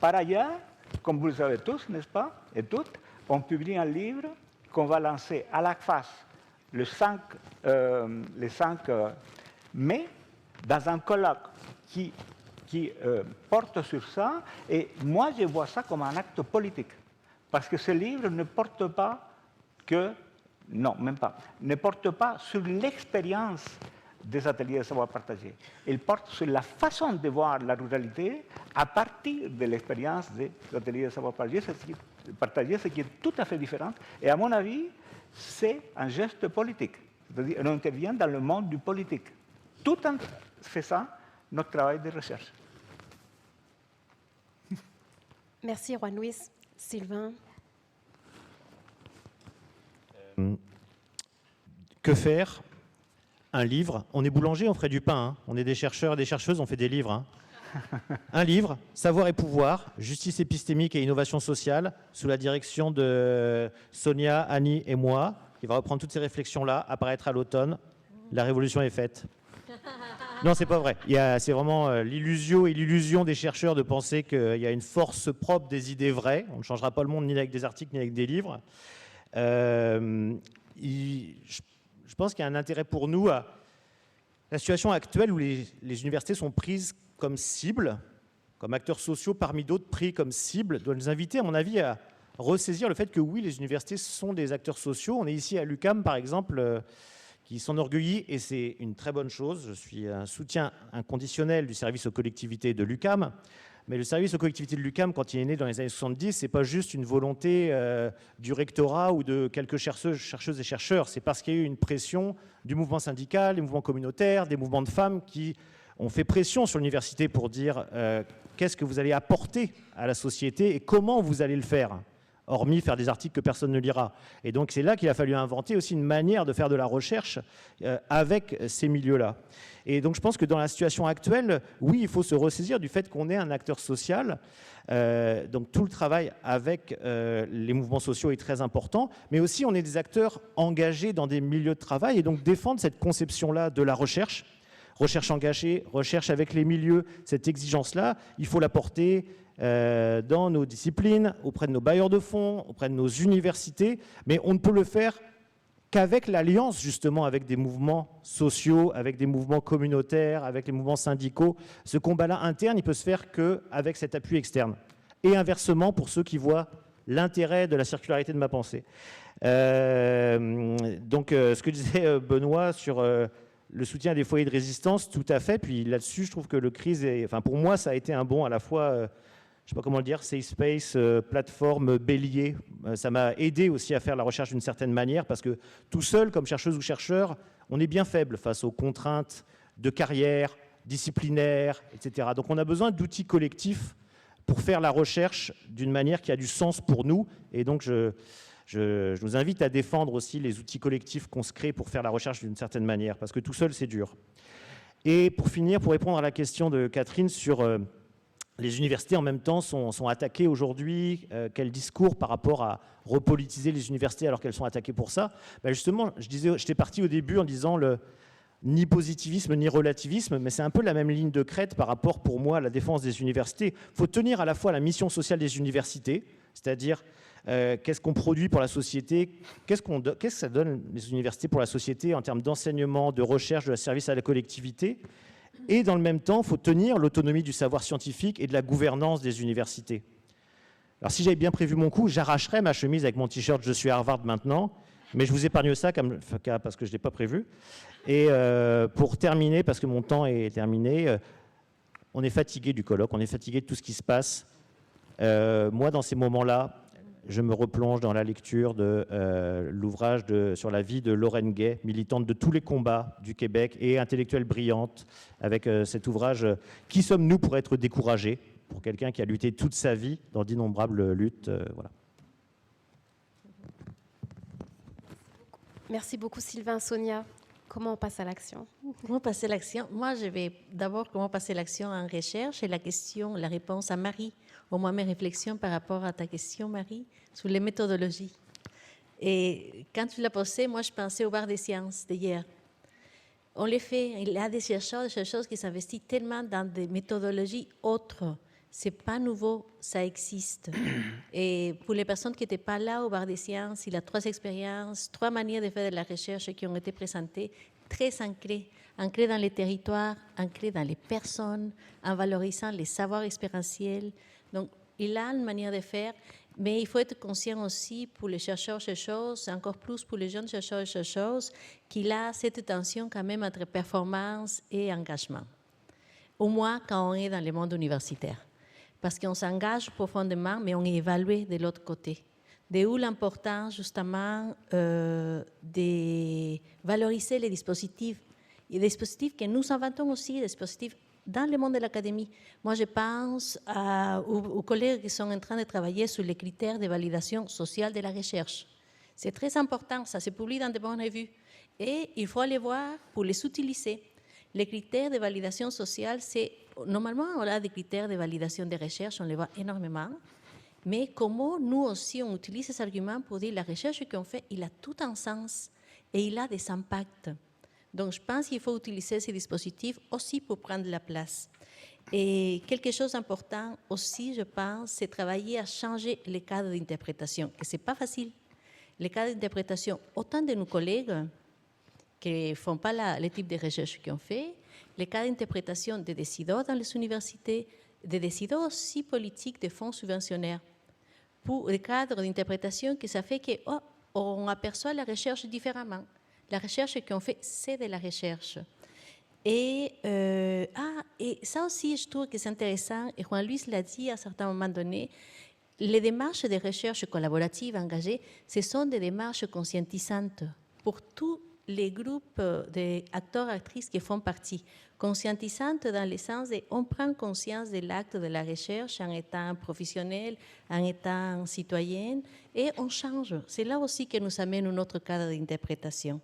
Par ailleurs, comme vous le savez tous, n'est-ce pas, et toutes, on publie un livre qu'on va lancer à la FAS le 5 mai, dans un colloque qui porte sur ça. Et moi, je vois ça comme un acte politique. Parce que ce livre ne porte pas que... Non, même pas. Ne porte pas sur l'expérience des ateliers de savoir partagé. Il porte sur la façon de voir la ruralité à partir de l'expérience des ateliers de savoir partagé, ce qui est tout à fait différent. Et à mon avis, c'est un geste politique. C'est-à-dire qu'on intervient dans le monde du politique. Tout en faisant notre travail de recherche. Merci, Juan Luis. Sylvain? Que faire? Un livre. On est boulanger, on ferait du pain. Hein. On est des chercheurs et des chercheuses, on fait des livres. Hein. Un livre, Savoir et pouvoir, justice épistémique et innovation sociale, sous la direction de Sonia, Annie et moi, qui va reprendre toutes ces réflexions-là, apparaître à l'automne. La révolution est faite. Non, c'est pas vrai. C'est vraiment l'illusion des chercheurs de penser qu'il y a une force propre des idées vraies. On ne changera pas le monde ni avec des articles ni avec des livres. Je pense qu'il y a un intérêt pour nous à la situation actuelle où les universités sont prises comme cible, comme acteurs sociaux parmi d'autres pris comme cible, doit nous inviter, à mon avis, à ressaisir le fait que oui, les universités sont des acteurs sociaux. On est ici à l'UQAM, par exemple, qui s'enorgueillit, et c'est une très bonne chose. Je suis un soutien inconditionnel du service aux collectivités de l'UQAM. Mais le service aux collectivités de l'UQAM, quand il est né dans les années 70, ce n'est pas juste une volonté du rectorat ou de quelques chercheuses et chercheurs. C'est parce qu'il y a eu une pression du mouvement syndical, des mouvements communautaires, des mouvements de femmes qui ont fait pression sur l'université pour dire qu'est-ce que vous allez apporter à la société et comment vous allez le faire, hormis faire des articles que personne ne lira. Et donc c'est là qu'il a fallu inventer aussi une manière de faire de la recherche avec ces milieux-là. Et donc je pense que dans la situation actuelle, oui, il faut se ressaisir du fait qu'on est un acteur social. Donc tout le travail avec les mouvements sociaux est très important, mais aussi on est des acteurs engagés dans des milieux de travail et donc défendre cette conception-là de la recherche engagée, recherche avec les milieux, cette exigence-là, il faut la porter dans nos disciplines, auprès de nos bailleurs de fonds, auprès de nos universités, mais on ne peut le faire qu'avec l'alliance justement avec des mouvements sociaux, avec des mouvements communautaires, avec les mouvements syndicaux. Ce combat-là interne, il peut se faire qu'avec cet appui externe. Et inversement, pour ceux qui voient l'intérêt de la circularité de ma pensée. Donc, ce que disait Benoît sur le soutien des foyers de résistance, tout à fait. Puis là-dessus, je trouve que le CRIS, pour moi, ça a été un bond à la fois... je ne sais pas comment le dire, safe space, plateforme, bélier. Ça m'a aidé aussi à faire la recherche d'une certaine manière parce que tout seul, comme chercheuse ou chercheur, on est bien faible face aux contraintes de carrière, disciplinaires, etc. Donc on a besoin d'outils collectifs pour faire la recherche d'une manière qui a du sens pour nous. Et donc je nous invite à défendre aussi les outils collectifs qu'on se crée pour faire la recherche d'une certaine manière parce que tout seul, c'est dur. Et pour finir, pour répondre à la question de Catherine sur... les universités, en même temps, sont attaquées aujourd'hui. Quel discours par rapport à repolitiser les universités alors qu'elles sont attaquées pour ça? Justement, j'étais parti au début en disant ni positivisme ni relativisme, mais c'est un peu la même ligne de crête par rapport, pour moi, à la défense des universités. Il faut tenir à la fois la mission sociale des universités, c'est-à-dire qu'est-ce qu'on produit pour la société, qu'est-ce que ça donne les universités pour la société en termes d'enseignement, de recherche, de service à la collectivité. Et dans le même temps, il faut tenir l'autonomie du savoir scientifique et de la gouvernance des universités. Alors si j'avais bien prévu mon coup, j'arracherais ma chemise avec mon t-shirt « Je suis à Harvard maintenant », mais je vous épargne ça parce que je ne l'ai pas prévu. Et pour terminer, parce que mon temps est terminé, on est fatigué du colloque, on est fatigué de tout ce qui se passe. Moi, dans ces moments-là, je me replonge dans la lecture de l'ouvrage sur la vie de Lorraine Gay, militante de tous les combats du Québec et intellectuelle brillante, avec cet ouvrage « Qui sommes-nous pour être découragés ?» pour quelqu'un qui a lutté toute sa vie dans d'innombrables luttes. Voilà. Merci beaucoup Sylvain. Sonia, comment on passe à l'action? Comment passer à l'action? Moi, je vais d'abord comment passer l'action en recherche et la réponse à Marie. Au moins mes réflexions par rapport à ta question, Marie, sur les méthodologies. Et quand tu l'as posé, moi, je pensais au bar des sciences d'hier. On les fait, il y a des chercheurs qui s'investissent tellement dans des méthodologies autres, c'est pas nouveau, ça existe. Et pour les personnes qui n'étaient pas là au bar des sciences, il y a 3 expériences, 3 manières de faire de la recherche qui ont été présentées, très ancrées dans les territoires, ancrées dans les personnes, en valorisant les savoirs expérientiels. Donc, il a une manière de faire, mais il faut être conscient aussi pour les chercheurs-chercheuses, encore plus pour les jeunes chercheurs-chercheuses, qu'il a cette tension quand même entre performance et engagement. Au moins quand on est dans le monde universitaire. Parce qu'on s'engage profondément, mais on est évalué de l'autre côté. De où l'importance, justement, de valoriser les dispositifs. Et des dispositifs que nous inventons aussi, des dispositifs dans le monde de l'académie. Moi, je pense aux collègues qui sont en train de travailler sur les critères de validation sociale de la recherche. C'est très important, ça se publie dans de bonnes revues. Et il faut aller voir pour les utiliser. Les critères de validation sociale, c'est normalement, on a des critères de validation des recherches, on les voit énormément. Mais comment nous aussi, on utilise ces arguments pour dire la recherche qu'on fait, il a tout un sens et il a des impacts. Donc, je pense qu'il faut utiliser ces dispositifs aussi pour prendre la place. Et quelque chose d'important aussi, je pense, c'est travailler à changer les cadres d'interprétation, que ce n'est pas facile. Les cadres d'interprétation, autant de nos collègues qui ne font pas le type de recherche qu'on fait, les cadres d'interprétation des décideurs dans les universités, des décideurs aussi politiques des fonds subventionnaires, pour des cadres d'interprétation qui ça fait qu'on aperçoit la recherche différemment. La recherche qu'on fait, c'est de la recherche. Et ça aussi, je trouve que c'est intéressant, et Juan-Luis l'a dit à un certain moment donné, les démarches de recherche collaborative engagées, ce sont des démarches conscientisantes pour tous les groupes d'acteurs, actrices qui font partie. Conscientisantes dans le sens on prend conscience de l'acte de la recherche en étant professionnel, en étant citoyenne, et on change. C'est là aussi que nous amène notre cadre d'interprétation.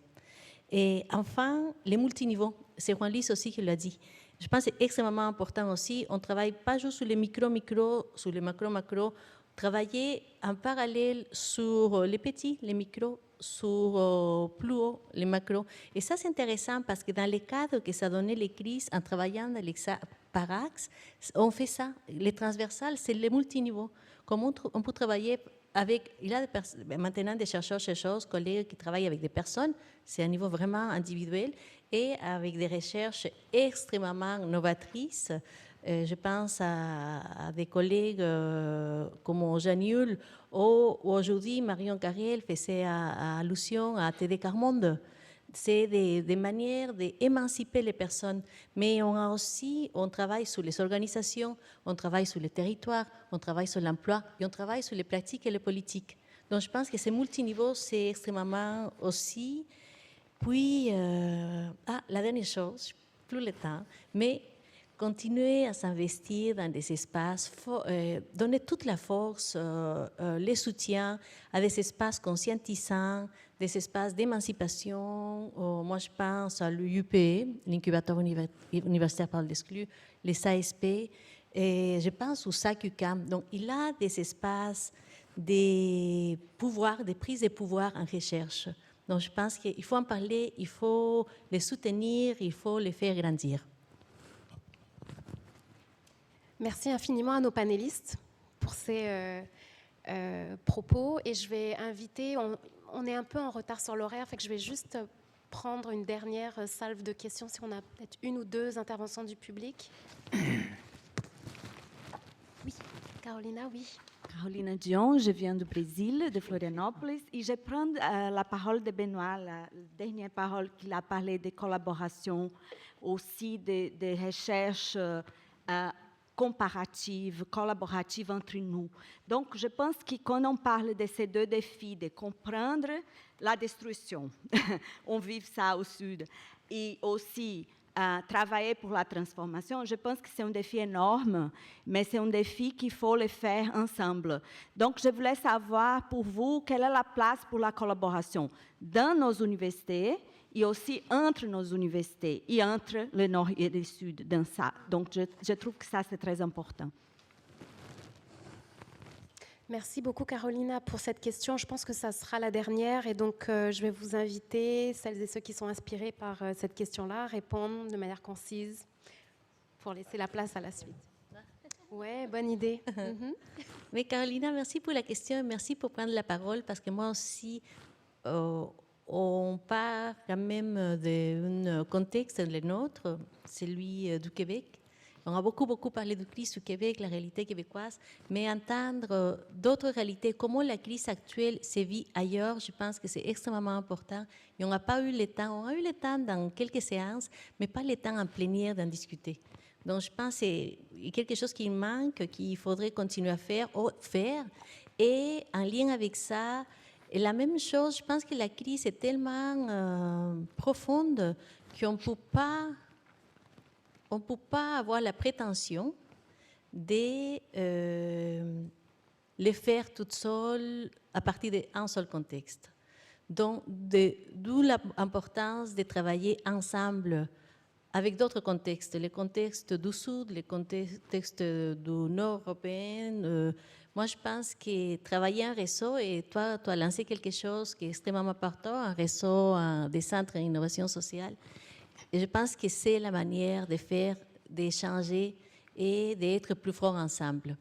Et enfin, les multiniveaux, c'est Juan-Luis aussi qui l'a dit. Je pense que c'est extrêmement important aussi. On ne travaille pas juste sur les micro-micro, sur les macro-macro, travailler en parallèle sur les petits, les micros, sur plus haut, les macros. Et ça, c'est intéressant parce que dans les cadres que ça donnait les crises, en travaillant dans par axe, on fait ça. Les transversales, c'est les multiniveaux. Comment on peut travailler avec... Il y a maintenant des chercheurs, collègues qui travaillent avec des personnes, c'est un niveau vraiment individuel, et avec des recherches extrêmement novatrices. Je pense à des collègues comme Jeanne Hull, ou aujourd'hui Marion Carriel faisait allusion à TD Carmonde. C'est des manières d'émanciper les personnes, mais on travaille sur les organisations, on travaille sur les territoires, on travaille sur l'emploi et on travaille sur les pratiques et les politiques. Donc je pense que ces multiniveaux, c'est extrêmement aussi. Puis, la dernière chose, plus le temps, mais continuer à s'investir dans des espaces, donner toute la force, les soutiens à des espaces conscientisants, des espaces d'émancipation. Moi, je pense à l'UPE, l'incubateur universitaire par l'exclu, les ASP, et je pense au SAC-UQAM. Donc, il a des espaces, des pouvoirs, des prises de pouvoir en recherche. Donc, je pense qu'il faut en parler, il faut les soutenir, il faut les faire grandir. Merci infiniment à nos panélistes pour ces propos. Et je vais inviter, on est un peu en retard sur l'horaire, fait que je vais juste prendre une dernière salve de questions, si on a peut-être 1 ou 2 interventions du public. Oui, Carolina, oui. Carolina Dion, je viens du Brésil, de Florianópolis, et je prends la parole de Benoît, la dernière parole qu'il a parlé de collaboration, aussi de recherche comparative, collaborative entre nous. Donc, je pense que quand on parle de ces 2 défis, de comprendre la destruction, on vit ça au Sud, et aussi travailler pour la transformation, je pense que c'est un défi énorme, mais c'est un défi qu'il faut le faire ensemble. Donc, je voulais savoir pour vous, quelle est la place pour la collaboration dans nos universités et aussi entre nos universités et entre le Nord et le Sud dans ça. Donc, je trouve que ça, c'est très important. Merci beaucoup, Carolina, pour cette question. Je pense que ça sera la dernière. Et donc, je vais vous inviter, celles et ceux qui sont inspirés par cette question-là, à répondre de manière concise pour laisser la place à la suite. Ouais, bonne idée. Mais Carolina, merci pour la question et merci pour prendre la parole parce que moi aussi, on part quand même d'un contexte, le nôtre, celui du Québec. On a beaucoup parlé de crise au Québec, la réalité québécoise, mais entendre d'autres réalités, comment la crise actuelle se vit ailleurs, je pense que c'est extrêmement important. Et on n'a pas eu le temps, on a eu le temps dans quelques séances, mais pas le temps en plénière d'en discuter. Donc, je pense que c'est quelque chose qui manque, qu'il faudrait continuer à faire. Et en lien avec ça, et la même chose, je pense que la crise est tellement profonde qu'on ne peut pas avoir la prétention de le faire toute seule à partir d'un seul contexte. Donc, d'où l'importance de travailler ensemble avec d'autres contextes, les contextes du Sud, les contextes du Nord européen. Moi, je pense que travailler en réseau, et toi, tu as lancé quelque chose qui est extrêmement important, un réseau des centres d'innovation sociale. Et je pense que c'est la manière de faire, d'échanger et d'être plus forts ensemble.